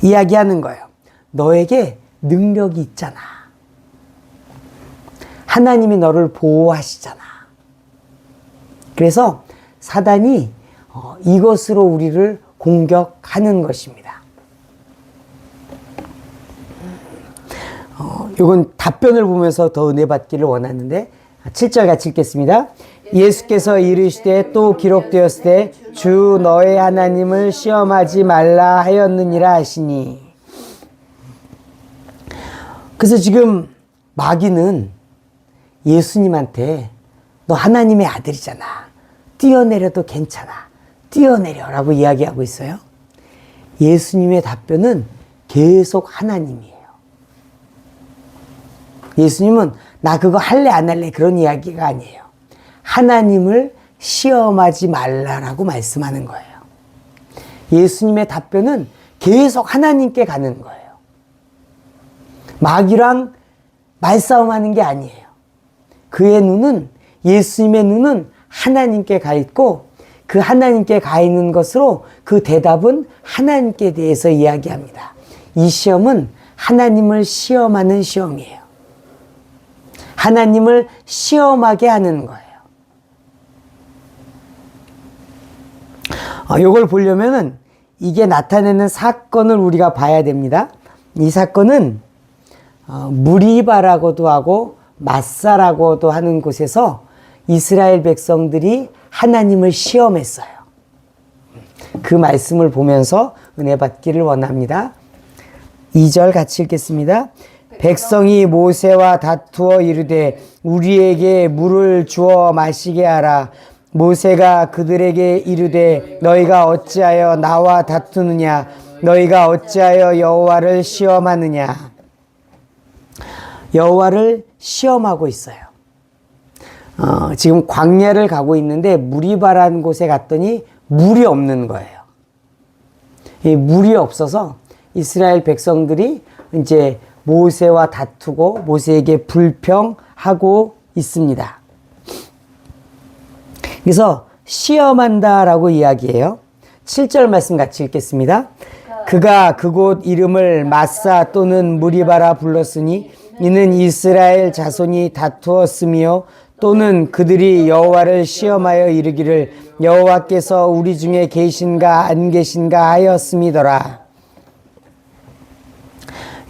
이야기하는 거예요. 너에게 능력이 있잖아. 하나님이 너를 보호하시잖아. 그래서 사단이 이것으로 우리를 공격하는 것입니다. 이건 답변을 보면서 더 은혜 받기를 원하는데 7절 같이 읽겠습니다. 예수께서 이르시되 또 기록되었을 때 주 너의 하나님을 시험하지 말라 하였느니라 하시니. 그래서 지금 마귀는 예수님한테 너 하나님의 아들이잖아. 뛰어내려도 괜찮아. 뛰어내려라고 이야기하고 있어요. 예수님의 답변은 계속 하나님이에요. 예수님은 나 그거 할래 안 할래 그런 이야기가 아니에요. 하나님을 시험하지 말라라고 말씀하는 거예요. 예수님의 답변은 계속 하나님께 가는 거예요. 마귀랑 말싸움하는 게 아니에요. 그의 눈은, 예수님의 눈은 하나님께 가 있고 그 하나님께 가 있는 것으로 그 대답은 하나님께 대해서 이야기합니다. 이 시험은 하나님을 시험하는 시험이에요. 하나님을 시험하게 하는 거예요. 이걸 보려면은 이게 나타내는 사건을 우리가 봐야 됩니다. 이 사건은 무리바라고도 하고 마사라고도 하는 곳에서 이스라엘 백성들이 하나님을 시험했어요. 그 말씀을 보면서 은혜 받기를 원합니다. 2절 같이 읽겠습니다. 백성이 모세와 다투어 이르되 우리에게 물을 주어 마시게 하라. 모세가 그들에게 이르되 너희가 어찌하여 나와 다투느냐? 너희가 어찌하여 여호와를 시험하느냐? 여호와를 시험하고 있어요. 지금 광야를 가고 있는데 무리바라는 곳에 갔더니 물이 없는 거예요. 이 물이 없어서 이스라엘 백성들이 이제 모세와 다투고 모세에게 불평하고 있습니다. 그래서 시험한다라고 이야기해요. 7절 말씀 같이 읽겠습니다. 그가 그곳 이름을 마사 또는 무리바라 불렀으니 이는 이스라엘 자손이 다투었으며 또는 그들이 여호와를 시험하여 이르기를 여호와께서 우리 중에 계신가 안 계신가 하였음이더라.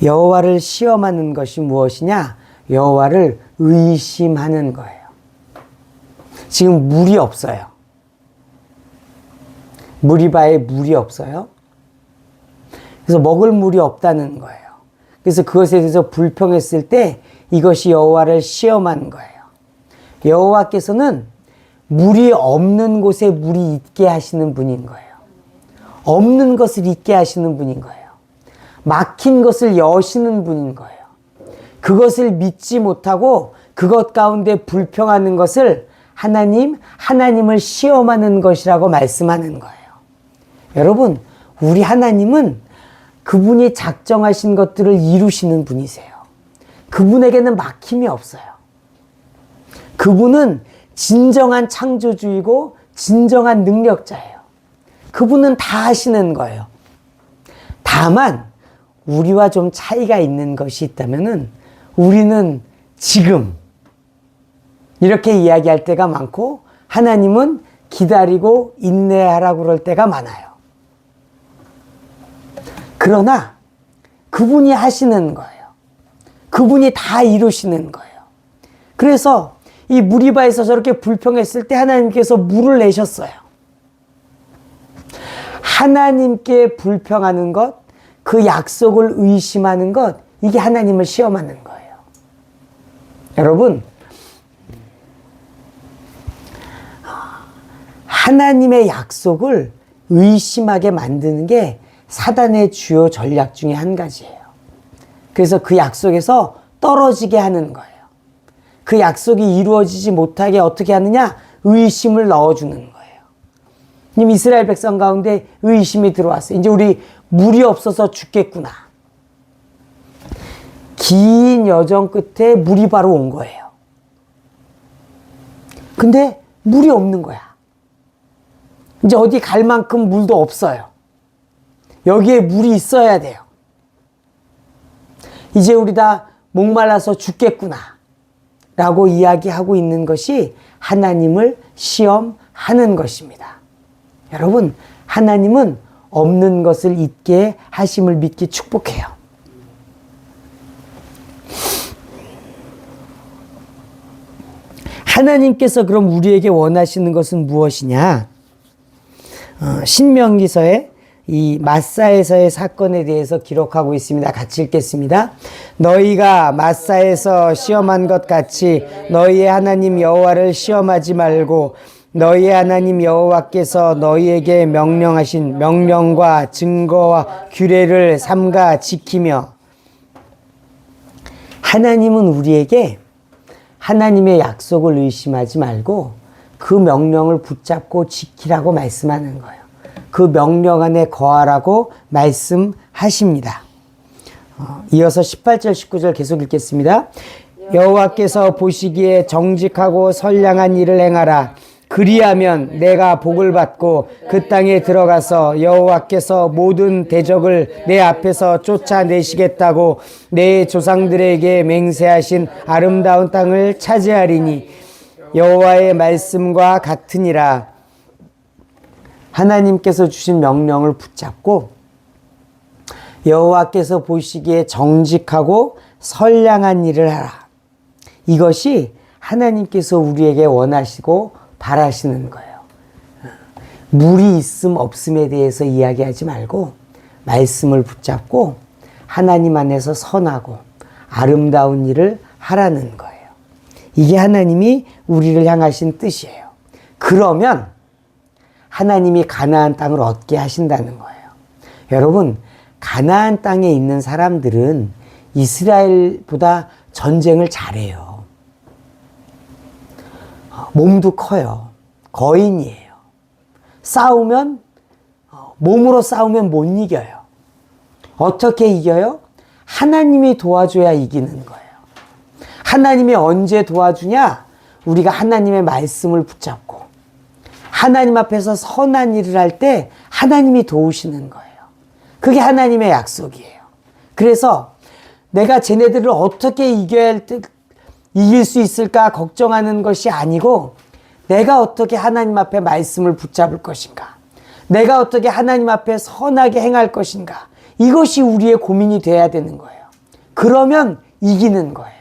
여호와를 시험하는 것이 무엇이냐? 여호와를 의심하는 거예요. 지금 물이 없어요. 무리바에 물이 없어요. 그래서 먹을 물이 없다는 거예요. 그래서 그것에 대해서 불평했을 때 이것이 여호와를 시험한 거예요. 여호와께서는 물이 없는 곳에 물이 있게 하시는 분인 거예요. 없는 것을 있게 하시는 분인 거예요. 막힌 것을 여시는 분인 거예요. 그것을 믿지 못하고 그것 가운데 불평하는 것을 하나님을 시험하는 것이라고 말씀하는 거예요. 여러분, 우리 하나님은 그분이 작정하신 것들을 이루시는 분이세요. 그분에게는 막힘이 없어요. 그분은 진정한 창조주이고 진정한 능력자예요. 그분은 다 하시는 거예요. 다만 우리와 좀 차이가 있는 것이 있다면은 우리는 지금 이렇게 이야기할 때가 많고 하나님은 기다리고 인내하라고 그럴 때가 많아요. 그러나 그분이 하시는 거예요. 그분이 다 이루시는 거예요. 그래서 이 무리바에서 저렇게 불평했을 때 하나님께서 물을 내셨어요. 하나님께 불평하는 것, 그 약속을 의심하는 것, 이게 하나님을 시험하는 거예요. 여러분, 하나님의 약속을 의심하게 만드는 게 사단의 주요 전략 중에 한 가지예요. 그래서 그 약속에서 떨어지게 하는 거예요. 그 약속이 이루어지지 못하게 어떻게 하느냐? 의심을 넣어주는 거예요. 지금 이스라엘 백성 가운데 의심이 들어왔어요. 이제 우리 물이 없어서 죽겠구나. 긴 여정 끝에 물이 바로 온 거예요. 근데 물이 없는 거야. 이제 어디 갈 만큼 물도 없어요. 여기에 물이 있어야 돼요. 이제 우리 다 목말라서 죽겠구나 라고 이야기하고 있는 것이 하나님을 시험하는 것입니다. 여러분, 하나님은 없는 것을 있게 하심을 믿기 축복해요. 하나님께서 그럼 우리에게 원하시는 것은 무엇이냐? 신명기서에 이 마사에서의 사건에 대해서 기록하고 있습니다. 같이 읽겠습니다. 너희가 마사에서 시험한 것 같이 너희의 하나님 여호와를 시험하지 말고 너희의 하나님 여호와께서 너희에게 명령하신 명령과 증거와 규례를 삼가 지키며. 하나님은 우리에게 하나님의 약속을 의심하지 말고 그 명령을 붙잡고 지키라고 말씀하는 거예요. 그 명령 안에 거하라고 말씀하십니다. 이어서 18절 19절 계속 읽겠습니다. 여호와께서 보시기에 정직하고 선량한 일을 행하라. 그리하면 내가 복을 받고 그 땅에 들어가서 여호와께서 모든 대적을 내 앞에서 쫓아내시겠다고 내 조상들에게 맹세하신 아름다운 땅을 차지하리니 여호와의 말씀과 같으니라. 하나님께서 주신 명령을 붙잡고 여호와께서 보시기에 정직하고 선량한 일을 하라. 이것이 하나님께서 우리에게 원하시고 바라시는 거예요. 물이 있음 없음에 대해서 이야기하지 말고 말씀을 붙잡고 하나님 안에서 선하고 아름다운 일을 하라는 거예요. 이게 하나님이 우리를 향하신 뜻이에요. 그러면 하나님이 가나안 땅을 얻게 하신다는 거예요. 여러분, 가나안 땅에 있는 사람들은 이스라엘보다 전쟁을 잘해요. 몸도 커요. 거인이에요. 싸우면 몸으로 싸우면 못 이겨요. 어떻게 이겨요? 하나님이 도와줘야 이기는 거예요. 하나님이 언제 도와주냐? 우리가 하나님의 말씀을 붙잡고 하나님 앞에서 선한 일을 할 때 하나님이 도우시는 거예요. 그게 하나님의 약속이에요. 그래서 내가 쟤네들을 어떻게 이길 수 있을까 걱정하는 것이 아니고 내가 어떻게 하나님 앞에 말씀을 붙잡을 것인가, 내가 어떻게 하나님 앞에 선하게 행할 것인가, 이것이 우리의 고민이 돼야 되는 거예요. 그러면 이기는 거예요.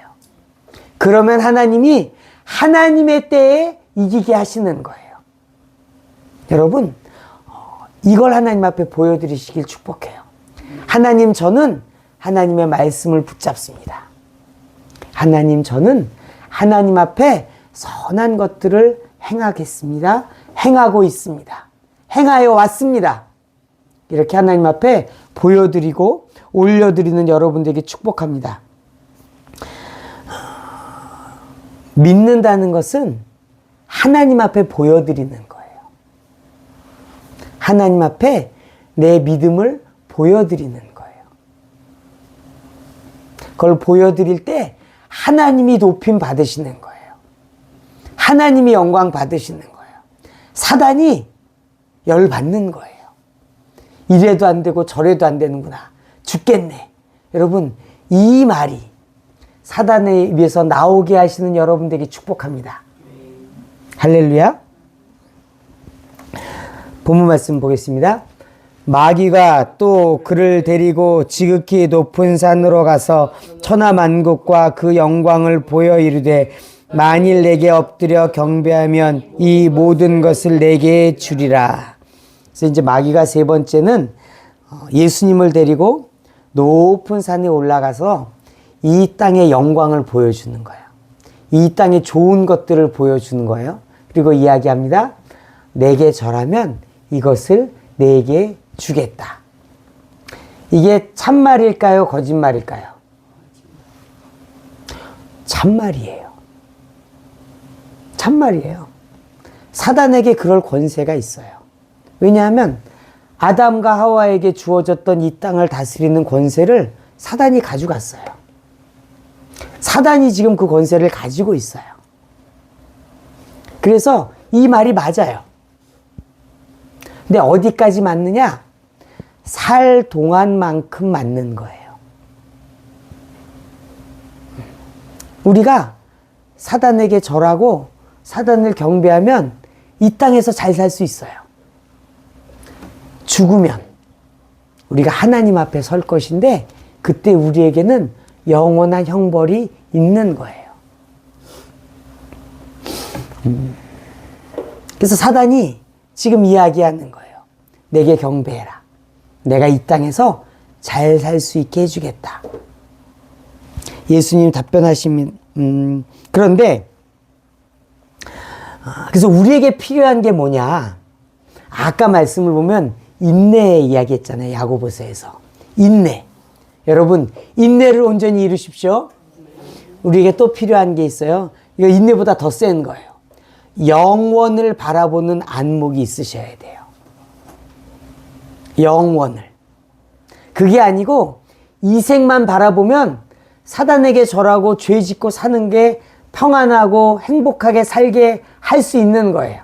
그러면 하나님이 하나님의 때에 이기게 하시는 거예요. 여러분, 이걸 하나님 앞에 보여드리시길 축복해요. 하나님, 저는 하나님의 말씀을 붙잡습니다. 하나님, 저는 하나님 앞에 선한 것들을 행하겠습니다. 행하고 있습니다. 행하여 왔습니다. 이렇게 하나님 앞에 보여드리고 올려드리는 여러분들에게 축복합니다. 믿는다는 것은 하나님 앞에 보여드리는 거예요. 하나님 앞에 내 믿음을 보여드리는 거예요. 그걸 보여드릴 때 하나님이 높임 받으시는 거예요. 하나님이 영광 받으시는 거예요. 사단이 열받는 거예요. 이래도 안 되고 저래도 안 되는구나. 죽겠네. 여러분, 이 말이 사단에 의해서 나오게 하시는 여러분들에게 축복합니다. 할렐루야. 본문 말씀 보겠습니다. 마귀가 또 그를 데리고 지극히 높은 산으로 가서 천하만국과 그 영광을 보여 이르되 만일 내게 엎드려 경배하면 이 모든 것을 내게 주리라. 그래서 이제 마귀가 세 번째는 예수님을 데리고 높은 산에 올라가서 이 땅의 영광을 보여주는 거예요. 이 땅의 좋은 것들을 보여주는 거예요. 그리고 이야기합니다. 내게 절하면 이것을 내게 주겠다. 이게 참말일까요? 거짓말일까요? 참말이에요. 참말이에요. 사단에게 그럴 권세가 있어요. 왜냐하면 아담과 하와에게 주어졌던 이 땅을 다스리는 권세를 사단이 가져갔어요. 사단이 지금 그 권세를 가지고 있어요. 그래서 이 말이 맞아요. 근데 어디까지 맞느냐? 살 동안만큼 맞는 거예요. 우리가 사단에게 절하고 사단을 경배하면 이 땅에서 잘 살 수 있어요. 죽으면 우리가 하나님 앞에 설 것인데 그때 우리에게는 영원한 형벌이 있는 거예요. 그래서 사단이 지금 이야기하는 거예요. 내게 경배해라. 내가 이 땅에서 잘 살 수 있게 해주겠다. 예수님 답변하시면 그런데 그래서 우리에게 필요한 게 뭐냐? 아까 말씀을 보면 인내의 이야기 했잖아요. 야고보서에서. 인내. 여러분 인내를 온전히 이루십시오. 우리에게 또 필요한 게 있어요. 이거 인내보다 더 센 거예요. 영원을 바라보는 안목이 있으셔야 돼요. 영원을. 그게 아니고 이생만 바라보면 사단에게 절하고 죄 짓고 사는 게 평안하고 행복하게 살게 할 수 있는 거예요.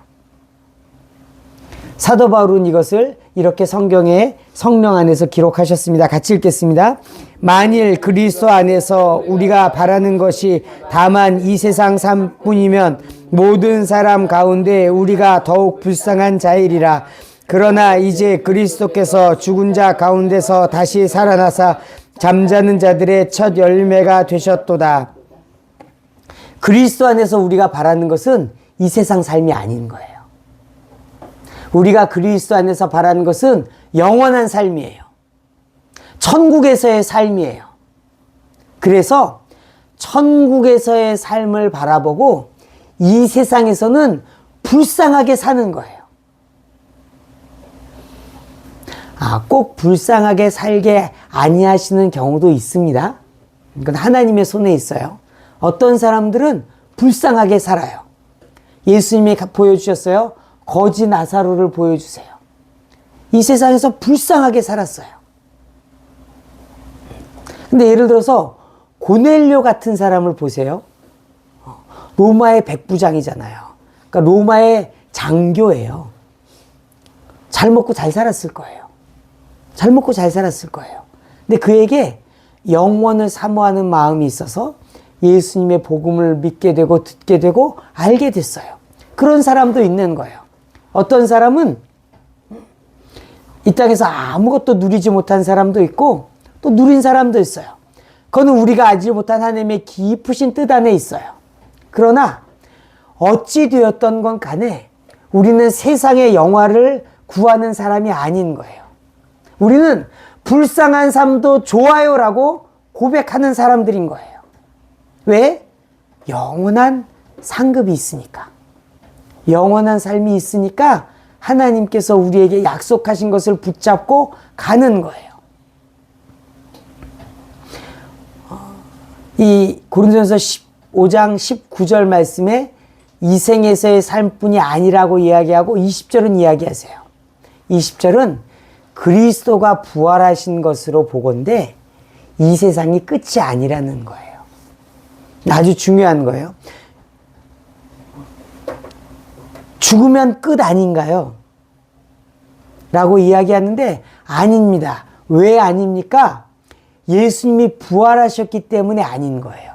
사도 바울은 이것을 이렇게 성경에 성령 안에서 기록하셨습니다. 같이 읽겠습니다. 만일 그리스도 안에서 우리가 바라는 것이 다만 이 세상 삶뿐이면 모든 사람 가운데 우리가 더욱 불쌍한 자이리라. 그러나 이제 그리스도께서 죽은 자 가운데서 다시 살아나사 잠자는 자들의 첫 열매가 되셨도다. 그리스도 안에서 우리가 바라는 것은 이 세상 삶이 아닌 거예요. 우리가 그리스도 안에서 바라는 것은 영원한 삶이에요. 천국에서의 삶이에요. 그래서 천국에서의 삶을 바라보고 이 세상에서는 불쌍하게 사는 거예요. 꼭 불쌍하게 살게 아니하시는 경우도 있습니다. 이건 하나님의 손에 있어요. 어떤 사람들은 불쌍하게 살아요. 예수님이 보여주셨어요. 거지 나사로를 보여주세요. 이 세상에서 불쌍하게 살았어요. 근데 예를 들어서 고넬료 같은 사람을 보세요. 로마의 백부장이잖아요. 그러니까 로마의 장교예요. 잘 먹고 잘 살았을 거예요. 잘 먹고 잘 살았을 거예요. 근데 그에게 영원을 사모하는 마음이 있어서 예수님의 복음을 믿게 되고 듣게 되고 알게 됐어요. 그런 사람도 있는 거예요. 어떤 사람은 이 땅에서 아무것도 누리지 못한 사람도 있고 또 누린 사람도 있어요. 그거는 우리가 알지 못한 하나님의 깊으신 뜻 안에 있어요. 그러나 어찌 되었던 건 간에 우리는 세상의 영화를 구하는 사람이 아닌 거예요. 우리는 불쌍한 삶도 좋아요라고 고백하는 사람들인 거예요. 왜? 영원한 상급이 있으니까. 영원한 삶이 있으니까 하나님께서 우리에게 약속하신 것을 붙잡고 가는 거예요. 이 고린도전서 15장 19절 말씀에 이 생에서의 삶뿐이 아니라고 이야기하고 20절은 이야기하세요. 20절은 그리스도가 부활하신 것으로 보건대 이 세상이 끝이 아니라는 거예요. 아주 중요한 거예요. 죽으면 끝 아닌가요? 라고 이야기하는데 아닙니다. 왜 아닙니까? 예수님이 부활하셨기 때문에 아닌 거예요.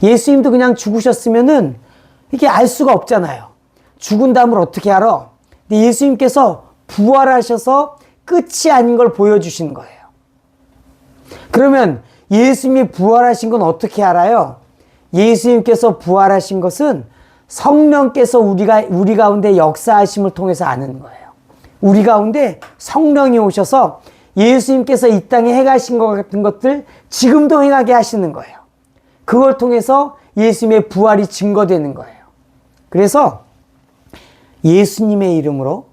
예수님도 그냥 죽으셨으면은 이게 알 수가 없잖아요. 죽은 다음을 어떻게 알아? 근데 예수님께서 부활하셔서 끝이 아닌 걸 보여주신 거예요. 그러면 예수님이 부활하신 건 어떻게 알아요? 예수님께서 부활하신 것은 성령께서 우리 가운데 역사하심을 통해서 아는 거예요. 우리 가운데 성령이 오셔서 예수님께서 이 땅에 행하신 것 같은 것들 지금도 행하게 하시는 거예요. 그걸 통해서 예수님의 부활이 증거되는 거예요. 그래서 예수님의 이름으로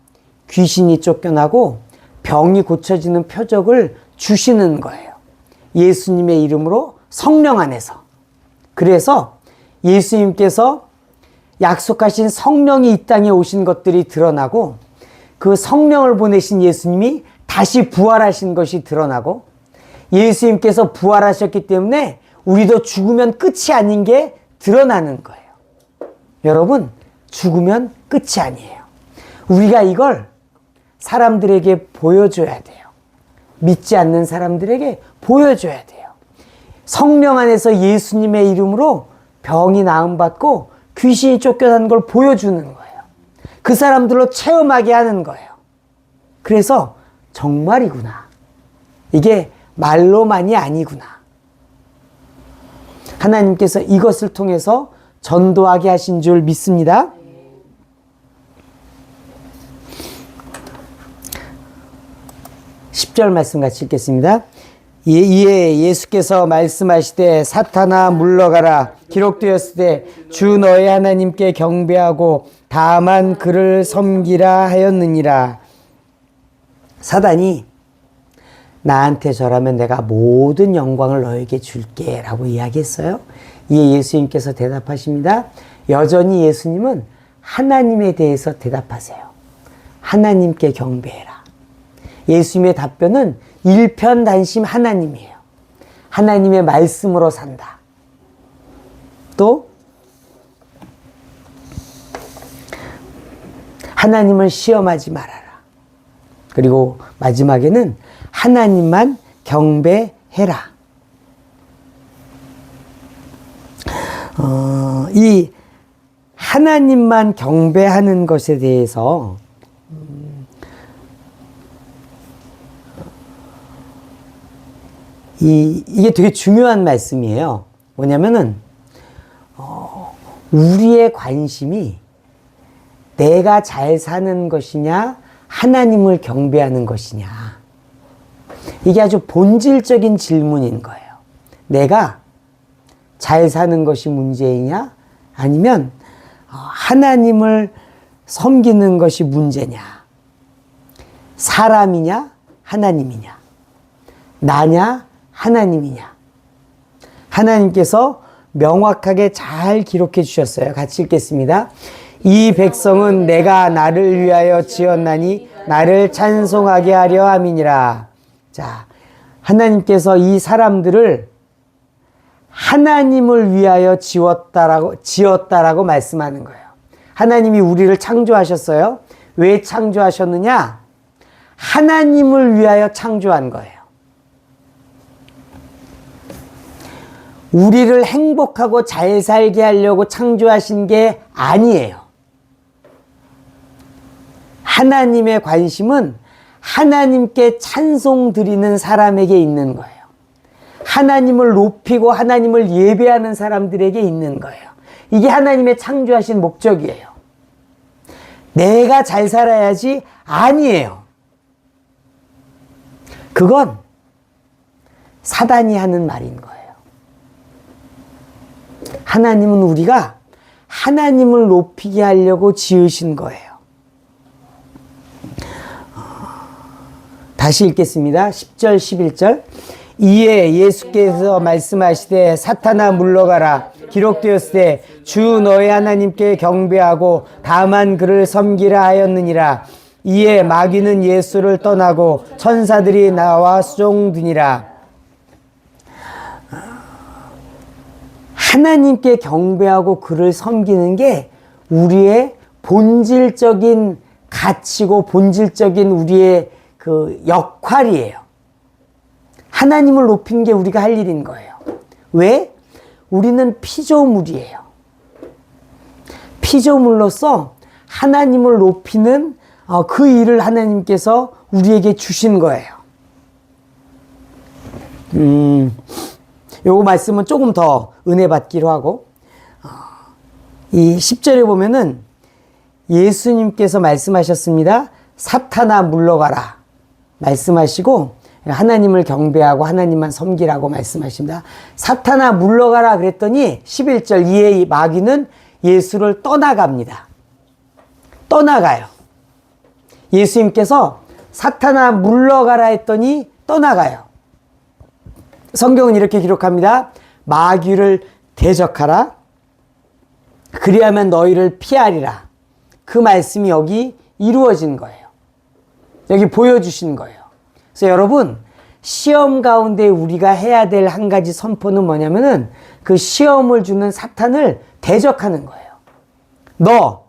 귀신이 쫓겨나고 병이 고쳐지는 표적을 주시는 거예요. 예수님의 이름으로 성령 안에서. 그래서 예수님께서 약속하신 성령이 이 땅에 오신 것들이 드러나고 그 성령을 보내신 예수님이 다시 부활하신 것이 드러나고 예수님께서 부활하셨기 때문에 우리도 죽으면 끝이 아닌 게 드러나는 거예요. 여러분, 죽으면 끝이 아니에요. 우리가 이걸 사람들에게 보여줘야 돼요. 믿지 않는 사람들에게 보여줘야 돼요. 성령 안에서 예수님의 이름으로 병이 나음받고 귀신이 쫓겨나는 걸 보여주는 거예요. 그 사람들로 체험하게 하는 거예요. 그래서 정말이구나. 이게 말로만이 아니구나. 하나님께서 이것을 통해서 전도하게 하신 줄 믿습니다. 10절 말씀 같이 읽겠습니다. 이에 예수께서 말씀하시되 사탄아 물러가라. 기록되었으되 주 너의 하나님께 경배하고 다만 그를 섬기라 하였느니라. 사단이 나한테 절하면 내가 모든 영광을 너에게 줄게 라고 이야기했어요. 이에 예수님께서 대답하십니다. 여전히 예수님은 하나님에 대해서 대답하세요. 하나님께 경배해라. 예수님의 답변은 일편단심 하나님이에요. 하나님의 말씀으로 산다. 또 하나님을 시험하지 말아라. 그리고 마지막에는 하나님만 경배해라. 이 하나님만 경배하는 것에 대해서 이게 되게 중요한 말씀이에요. 뭐냐면은 우리의 관심이 내가 잘 사는 것이냐 하나님을 경배하는 것이냐, 이게 아주 본질적인 질문인 거예요. 내가 잘 사는 것이 문제이냐 아니면 하나님을 섬기는 것이 문제냐, 사람이냐 하나님이냐, 나냐 하나님이냐. 하나님께서 명확하게 잘 기록해 주셨어요. 같이 읽겠습니다. 이 백성은 내가 나를 위하여 지었나니 나를 찬송하게 하려 함이니라. 자, 하나님께서 이 사람들을 하나님을 위하여 지었다라고 말씀하는 거예요. 하나님이 우리를 창조하셨어요. 왜 창조하셨느냐? 하나님을 위하여 창조한 거예요. 우리를 행복하고 잘 살게 하려고 창조하신 게 아니에요. 하나님의 관심은 하나님께 찬송 드리는 사람에게 있는 거예요. 하나님을 높이고 하나님을 예배하는 사람들에게 있는 거예요. 이게 하나님의 창조하신 목적이에요. 내가 잘 살아야지 아니에요. 그건 사단이 하는 말인 거예요. 하나님은 우리가 하나님을 높이게 하려고 지으신 거예요. 다시 읽겠습니다. 10절 11절. 이에 예수께서 말씀하시되 사탄아 물러가라. 기록되었으되 주 너의 하나님께 경배하고 다만 그를 섬기라 하였느니라. 이에 마귀는 예수를 떠나고 천사들이 나와 수종드니라. 하나님께 경배하고 그를 섬기는 게 우리의 본질적인 가치고 본질적인 우리의 그 역할이에요. 하나님을 높이는 게 우리가 할 일인 거예요. 왜? 우리는 피조물이에요. 피조물로서 하나님을 높이는 그 일을 하나님께서 우리에게 주신 거예요. 요거 말씀은 조금 더 은혜 받기로 하고, 이 10절에 보면은 예수님께서 말씀하셨습니다. 사탄아 물러가라 말씀하시고 하나님을 경배하고 하나님만 섬기라고 말씀하십니다. 사탄아 물러가라 그랬더니 11절 이에 마귀는 예수를 떠나갑니다. 떠나가요. 예수님께서 사탄아 물러가라 했더니 떠나가요. 성경은 이렇게 기록합니다. 마귀를 대적하라. 그리하면 너희를 피하리라. 그 말씀이 여기 이루어진 거예요. 여기 보여주신 거예요. 그래서 여러분, 시험 가운데 우리가 해야 될 한 가지 선포는 뭐냐면은 그 시험을 주는 사탄을 대적하는 거예요. 너,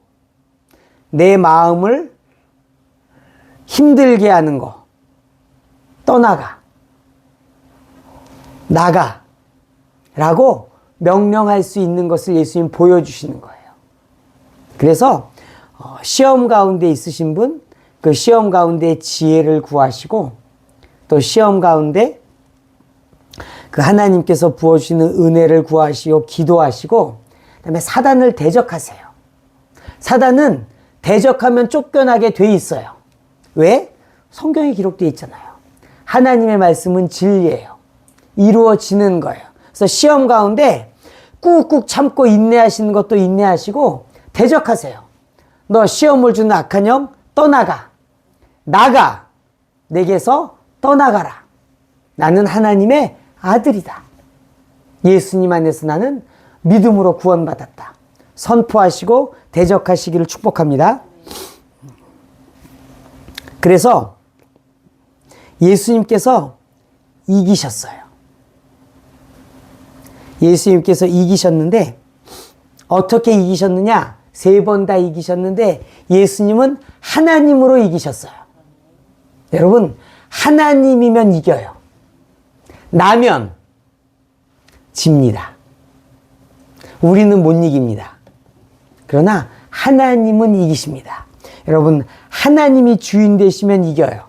내 마음을 힘들게 하는 거, 떠나가. 나가. 라고 명령할 수 있는 것을 예수님 보여주시는 거예요. 그래서 시험 가운데 있으신 분, 그 시험 가운데 지혜를 구하시고 또 시험 가운데 그 하나님께서 부어주시는 은혜를 구하시고 기도하시고 그다음에 사단을 대적하세요. 사단은 대적하면 쫓겨나게 돼 있어요. 왜? 성경에 기록되어 있잖아요. 하나님의 말씀은 진리예요. 이루어지는 거예요. 그래서 시험 가운데 꾹꾹 참고 인내하시는 것도 인내하시고 대적하세요. 너 시험을 주는 악한 영 떠나가. 나가. 내게서 떠나가라. 나는 하나님의 아들이다. 예수님 안에서 나는 믿음으로 구원받았다. 선포하시고 대적하시기를 축복합니다. 그래서 예수님께서 이기셨어요. 예수님께서 이기셨는데 어떻게 이기셨느냐? 3번 다 이기셨는데 예수님은 하나님으로 이기셨어요. 여러분, 하나님이면 이겨요. 나면 집니다. 우리는 못 이깁니다. 그러나 하나님은 이기십니다. 여러분, 하나님이 주인 되시면 이겨요.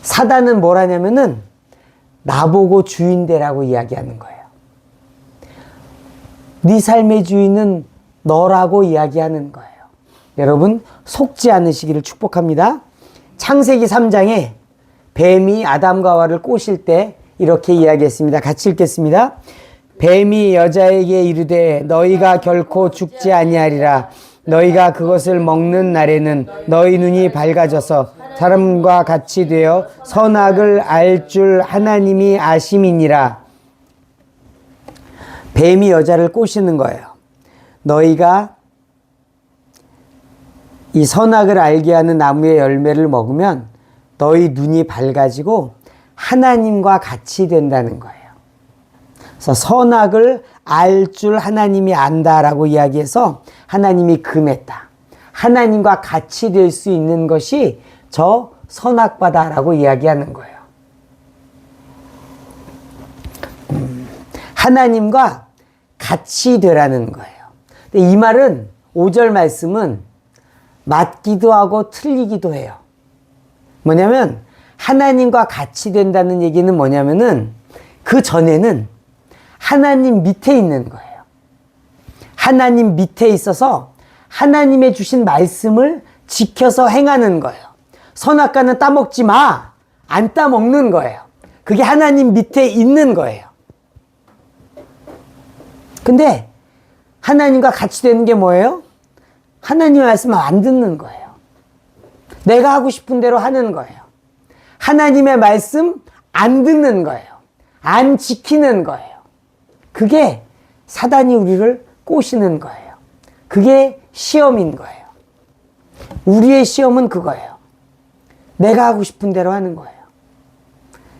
사단은 뭘 하냐면은 나보고 주인 되라고 이야기하는 거예요. 네 삶의 주인은 너라고 이야기하는 거예요. 여러분, 속지 않으시기를 축복합니다. 창세기 3장에 뱀이 아담과 하와를 꼬실 때 이렇게 이야기했습니다. 같이 읽겠습니다. 뱀이 여자에게 이르되 너희가 결코 죽지 아니하리라. 너희가 그것을 먹는 날에는 너희 눈이 밝아져서 사람과 같이 되어 선악을 알 줄 하나님이 아심이니라. 뱀이 여자를 꼬시는 거예요. 너희가 이 선악을 알게 하는 나무의 열매를 먹으면 너희 눈이 밝아지고 하나님과 같이 된다는 거예요. 그래서 선악을 알 줄 하나님이 안다라고 이야기해서 하나님이 금했다. 하나님과 같이 될 수 있는 것이 저 선악과다라고 이야기하는 거예요. 하나님과 같이 되라는 거예요. 근데 이 말은 5절 말씀은 맞기도 하고 틀리기도 해요. 뭐냐면 하나님과 같이 된다는 얘기는 뭐냐면은 그 전에는 하나님 밑에 있는 거예요. 하나님 밑에 있어서 하나님의 주신 말씀을 지켜서 행하는 거예요. 선악과는 따먹지 마. 안 따먹는 거예요. 그게 하나님 밑에 있는 거예요. 근데 하나님과 같이 되는 게 뭐예요? 하나님의 말씀을 안 듣는 거예요. 내가 하고 싶은 대로 하는 거예요. 하나님의 말씀 안 듣는 거예요. 안 지키는 거예요. 그게 사단이 우리를 꼬시는 거예요. 그게 시험인 거예요. 우리의 시험은 그거예요. 내가 하고 싶은 대로 하는 거예요.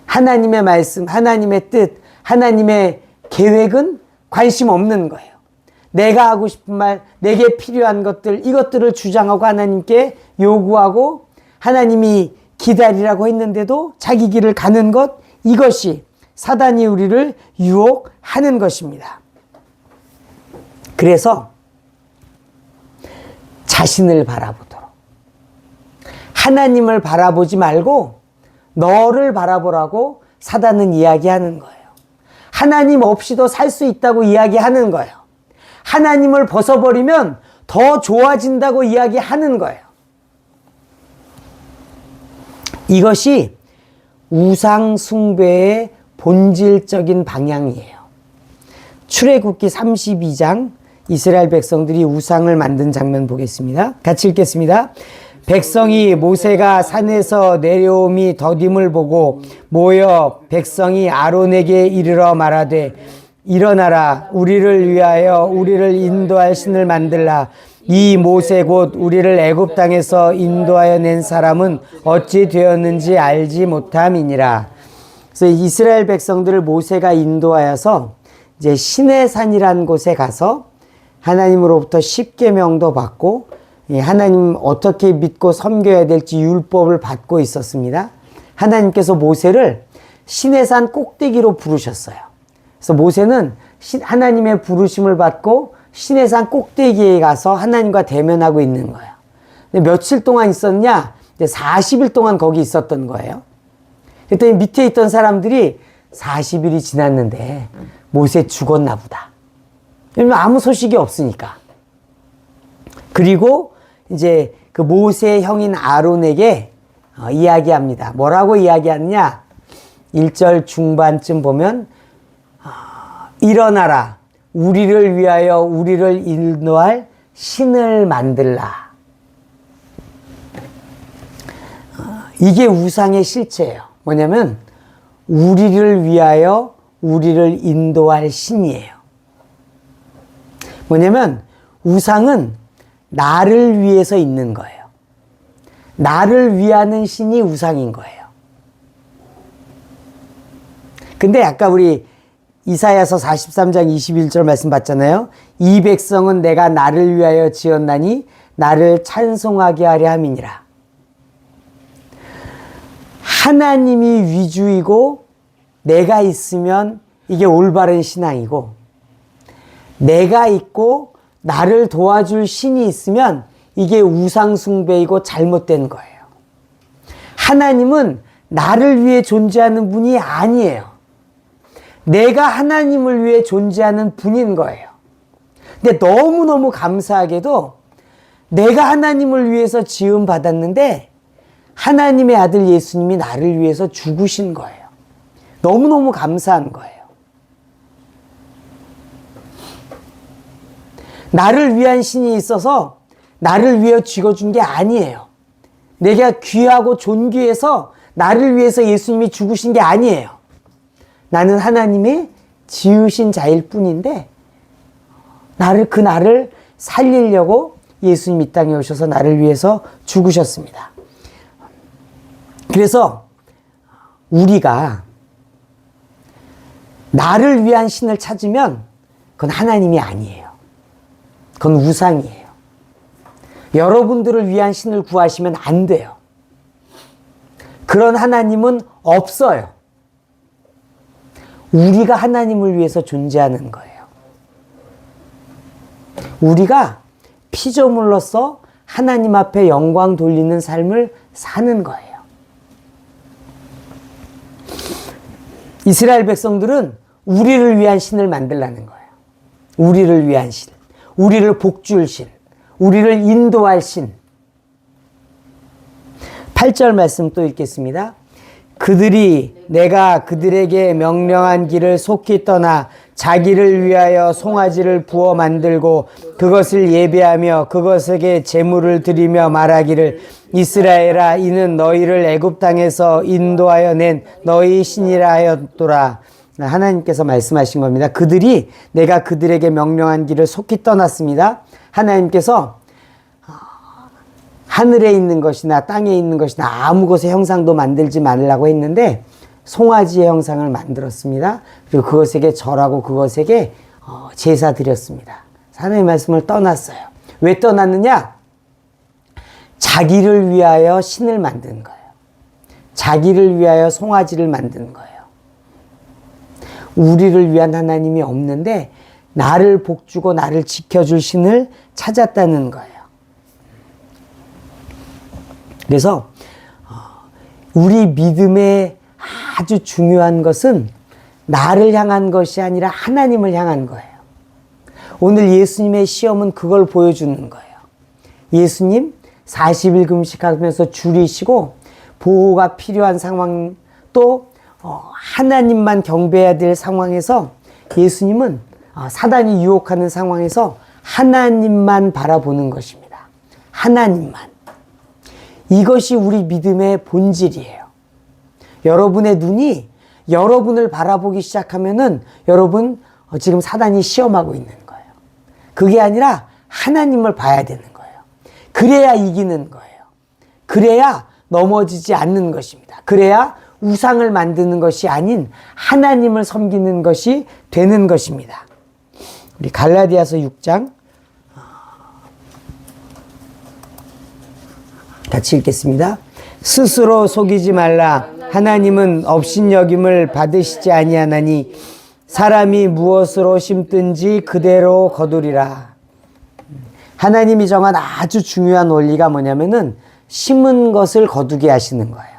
하나님의 말씀, 하나님의 뜻, 하나님의 계획은 관심 없는 거예요. 내가 하고 싶은 말, 내게 필요한 것들, 이것들을 주장하고 하나님께 요구하고 하나님이 기다리라고 했는데도 자기 길을 가는 것, 이것이 사단이 우리를 유혹하는 것입니다. 그래서 자신을 바라보도록, 하나님을 바라보지 말고 너를 바라보라고 사단은 이야기하는 거예요. 하나님 없이도 살 수 있다고 이야기하는 거예요. 하나님을 벗어버리면 더 좋아진다고 이야기하는 거예요. 이것이 우상 숭배의 본질적인 방향이에요. 출애굽기 32장 이스라엘 백성들이 우상을 만든 장면 보겠습니다. 같이 읽겠습니다. 백성이 모세가 산에서 내려옴이 더딤을 보고 모여 백성이 아론에게 이르러 말하되 일어나라 우리를 위하여 우리를 인도할 신을 만들라. 이 모세 곧 우리를 애굽 땅에서 인도하여 낸 사람은 어찌 되었는지 알지 못함이니라. 그래서 이스라엘 백성들을 모세가 인도하여서 이제 시내산이라는 곳에 가서 하나님으로부터 십계명도 받고 하나님 어떻게 믿고 섬겨야 될지 율법을 받고 있었습니다. 하나님께서 모세를 시내산 꼭대기로 부르셨어요. 그래서 모세는 하나님의 부르심을 받고 시내산 꼭대기에 가서 하나님과 대면하고 있는 거예요. 근데 며칠 동안 있었냐? 40일 동안 거기 있었던 거예요. 그랬더니 밑에 있던 사람들이 40일이 지났는데 모세 죽었나 보다. 왜냐면 아무 소식이 없으니까. 그리고 이제 그 모세의 형인 아론에게 이야기합니다. 뭐라고 이야기하느냐? 1절 중반쯤 보면 일어나라. 우리를 위하여 우리를 인도할 신을 만들라. 이게 우상의 실체예요. 뭐냐면 우리를 위하여 우리를 인도할 신이에요. 뭐냐면 우상은 나를 위해서 있는 거예요. 나를 위하는 신이 우상인 거예요. 근데 아까 우리 이사야서 43장 21절 말씀 봤잖아요. 이 백성은 내가 나를 위하여 지었나니 나를 찬송하게 하려 함이니라. 하나님이 위주이고 내가 있으면 이게 올바른 신앙이고, 내가 있고 나를 도와줄 신이 있으면 이게 우상숭배이고 잘못된 거예요. 하나님은 나를 위해 존재하는 분이 아니에요. 내가 하나님을 위해 존재하는 분인 거예요. 근데 너무너무 감사하게도 내가 하나님을 위해서 지음 받았는데 하나님의 아들 예수님이 나를 위해서 죽으신 거예요. 너무너무 감사한 거예요. 나를 위한 신이 있어서 나를 위해 죽어준 게 아니에요. 내가 귀하고 존귀해서 나를 위해서 예수님이 죽으신 게 아니에요. 나는 하나님의 지으신 자일 뿐인데 나를 살리려고 예수님 이 땅에 오셔서 나를 위해서 죽으셨습니다. 그래서 우리가 나를 위한 신을 찾으면 그건 하나님이 아니에요. 그건 우상이에요. 여러분들을 위한 신을 구하시면 안 돼요. 그런 하나님은 없어요. 우리가 하나님을 위해서 존재하는 거예요. 우리가 피조물로서 하나님 앞에 영광 돌리는 삶을 사는 거예요. 이스라엘 백성들은 우리를 위한 신을 만들라는 거예요. 우리를 위한 신, 우리를 복줄 신, 우리를 인도할 신. 8절 말씀 또 읽겠습니다. 그들이 내가 그들에게 명령한 길을 속히 떠나 자기를 위하여 송아지를 부어 만들고 그것을 예배하며 그것에게 제물을 드리며 말하기를 이스라엘아 이는 너희를 애굽 땅에서 인도하여 낸 너희 신이라 하였도라. 하나님께서 말씀하신 겁니다. 그들이 내가 그들에게 명령한 길을 속히 떠났습니다. 하나님께서 하늘에 있는 것이나 땅에 있는 것이나 아무 곳의 형상도 만들지 말라고 했는데 송아지의 형상을 만들었습니다. 그리고 그것에게 절하고 그것에게 제사 드렸습니다. 하나님의 말씀을 떠났어요. 왜 떠났느냐? 자기를 위하여 신을 만든 거예요. 자기를 위하여 송아지를 만든 거예요. 우리를 위한 하나님이 없는데 나를 복주고 나를 지켜줄 신을 찾았다는 거예요. 그래서 우리 믿음의 아주 중요한 것은 나를 향한 것이 아니라 하나님을 향한 거예요. 오늘 예수님의 시험은 그걸 보여주는 거예요. 예수님 40일 금식하면서 줄이시고 보호가 필요한 상황 또 하나님만 경배해야 될 상황에서 예수님은 사단이 유혹하는 상황에서 하나님만 바라보는 것입니다. 하나님만. 이것이 우리 믿음의 본질이에요. 여러분의 눈이 여러분을 바라보기 시작하면은 여러분 지금 사단이 시험하고 있는 거예요. 그게 아니라 하나님을 봐야 되는 거예요. 그래야 이기는 거예요. 그래야 넘어지지 않는 것입니다. 그래야 우상을 만드는 것이 아닌 하나님을 섬기는 것이 되는 것입니다. 우리 갈라디아서 6장 같이 읽겠습니다. 스스로 속이지 말라. 하나님은 업신여김을 받으시지 아니하나니 사람이 무엇으로 심든지 그대로 거두리라. 하나님이 정한 아주 중요한 원리가 뭐냐면은 심은 것을 거두게 하시는 거예요.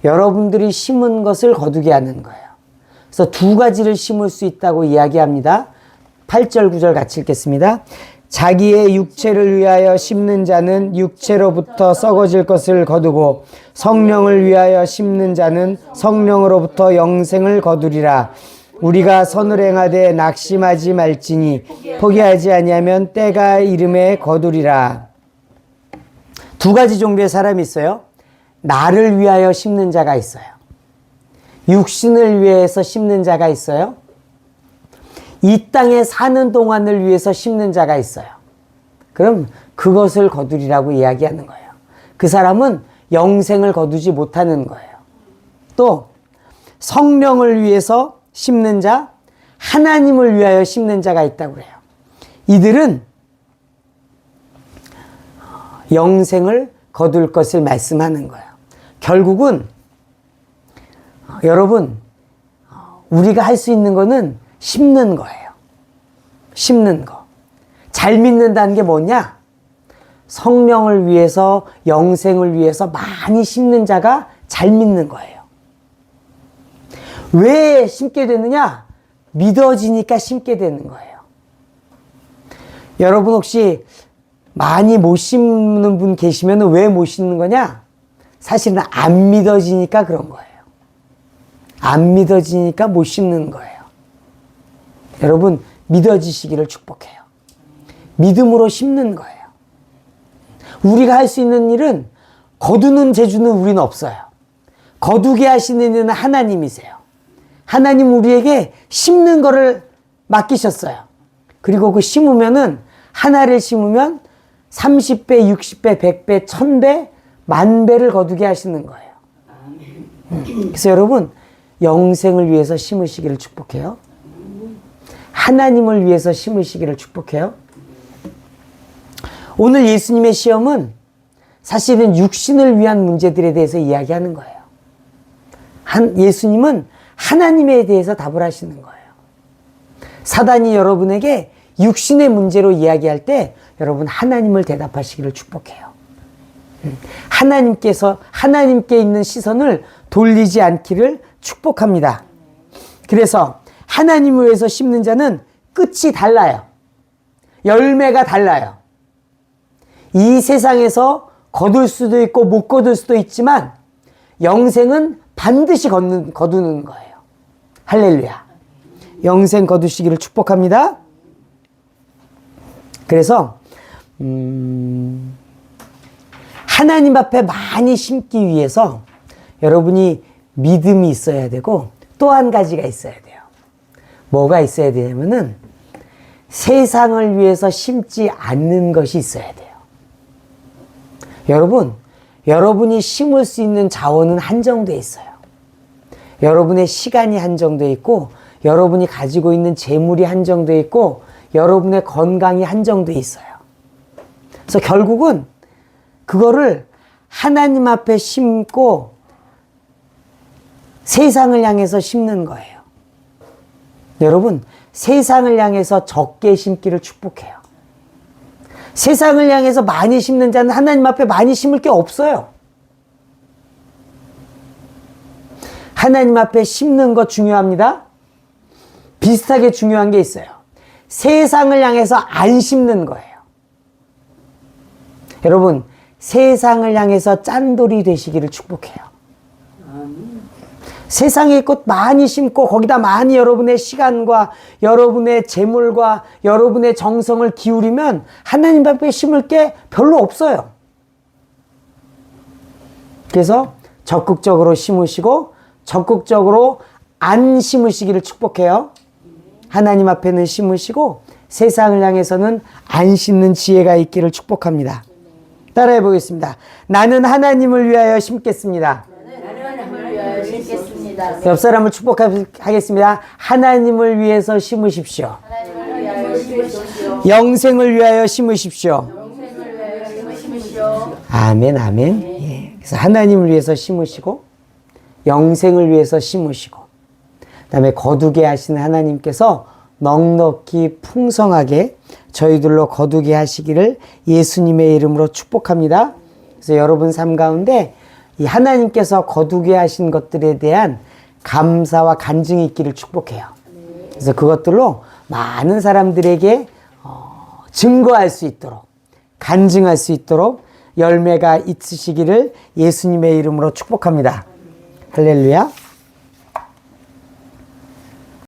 여러분들이 심은 것을 거두게 하는 거예요. 그래서 두 가지를 심을 수 있다고 이야기합니다. 8절 9절 같이 읽겠습니다. 자기의 육체를 위하여 심는 자는 육체로부터 썩어질 것을 거두고 성령을 위하여 심는 자는 성령으로부터 영생을 거두리라. 우리가 선을 행하되 낙심하지 말지니 포기하지 아니하면 때가 이름에 거두리라. 두 가지 종류의 사람이 있어요. 나를 위하여 심는 자가 있어요. 육신을 위해서 심는 자가 있어요. 이 땅에 사는 동안을 위해서 심는 자가 있어요. 그럼 그것을 거두리라고 이야기하는 거예요. 그 사람은 영생을 거두지 못하는 거예요. 또 성령을 위해서 심는 자, 하나님을 위하여 심는 자가 있다고 그래요. 이들은 영생을 거둘 것을 말씀하는 거예요. 결국은 여러분, 우리가 할 수 있는 거는 심는 거예요. 심는 거. 잘 믿는다는 게 뭐냐? 성령을 위해서, 영생을 위해서 많이 심는 자가 잘 믿는 거예요. 왜 심게 되느냐? 믿어지니까 심게 되는 거예요. 여러분 혹시 많이 못 심는 분 계시면 왜 못 심는 거냐? 사실은 안 믿어지니까 그런 거예요. 안 믿어지니까 못 심는 거예요. 여러분 믿어지시기를 축복해요. 믿음으로 심는 거예요. 우리가 할 수 있는 일은 거두는 재주는 우리는 없어요. 거두게 하시는 이는 하나님이세요. 하나님 우리에게 심는 거를 맡기셨어요. 그리고 그 심으면은 하나를 심으면 30배, 60배, 100배, 1000배, 10,000배를 거두게 하시는 거예요. 그래서 여러분 영생을 위해서 심으시기를 축복해요. 하나님을 위해서 심으시기를 축복해요. 오늘 예수님의 시험은 사실은 육신을 위한 문제들에 대해서 이야기하는 거예요. 예수님은 하나님에 대해서 답을 하시는 거예요. 사단이 여러분에게 육신의 문제로 이야기할 때 여러분 하나님을 대답하시기를 축복해요. 하나님께 있는 시선을 돌리지 않기를 축복합니다. 그래서 하나님을 위해서 심는 자는 끝이 달라요. 열매가 달라요. 이 세상에서 거둘 수도 있고 못 거둘 수도 있지만 영생은 반드시 거두는 거예요. 할렐루야. 영생 거두시기를 축복합니다. 그래서 하나님 앞에 많이 심기 위해서 여러분이 믿음이 있어야 되고 또 한 가지가 있어야 돼요. 뭐가 있어야 되냐면은 세상을 위해서 심지 않는 것이 있어야 돼요. 여러분이 심을 수 있는 자원은 한정되어 있어요. 여러분의 시간이 한정되어 있고 여러분이 가지고 있는 재물이 한정되어 있고 여러분의 건강이 한정되어 있어요. 그래서 결국은 그거를 하나님 앞에 심고 세상을 향해서 심는 거예요. 여러분 세상을 향해서 적게 심기를 축복해요. 세상을 향해서 많이 심는 자는 하나님 앞에 많이 심을 게 없어요. 하나님 앞에 심는 거 중요합니다. 비슷하게 중요한 게 있어요. 세상을 향해서 안 심는 거예요. 여러분 세상을 향해서 짠돌이 되시기를 축복해요. 세상의 것 많이 심고 거기다 많이 여러분의 시간과 여러분의 재물과 여러분의 정성을 기울이면 하나님 앞에 심을 게 별로 없어요. 그래서 적극적으로 심으시고 적극적으로 안 심으시기를 축복해요. 하나님 앞에는 심으시고 세상을 향해서는 안 심는 지혜가 있기를 축복합니다. 따라해 보겠습니다. 나는 하나님을 위하여 심겠습니다. 하나님을 위하여 심겠습니다. 옆 사람을 축복하겠습니다. 하나님을 위해서 심으십시오. 하나님을 위하여 심으십시오. 영생을 위하여 심으십시오. 영생을 위하여 심으십시오. 아멘, 아멘. 예. 그래서 하나님을 위해서 심으시고, 영생을 위해서 심으시고, 그 다음에 거두게 하시는 하나님께서 넉넉히 풍성하게 저희들로 거두게 하시기를 예수님의 이름으로 축복합니다. 그래서 여러분 삶 가운데 이 하나님께서 거두게 하신 것들에 대한 감사와 간증이 있기를 축복해요. 그래서 그것들로 많은 사람들에게 증거할 수 있도록, 간증할 수 있도록 열매가 있으시기를 예수님의 이름으로 축복합니다. 할렐루야.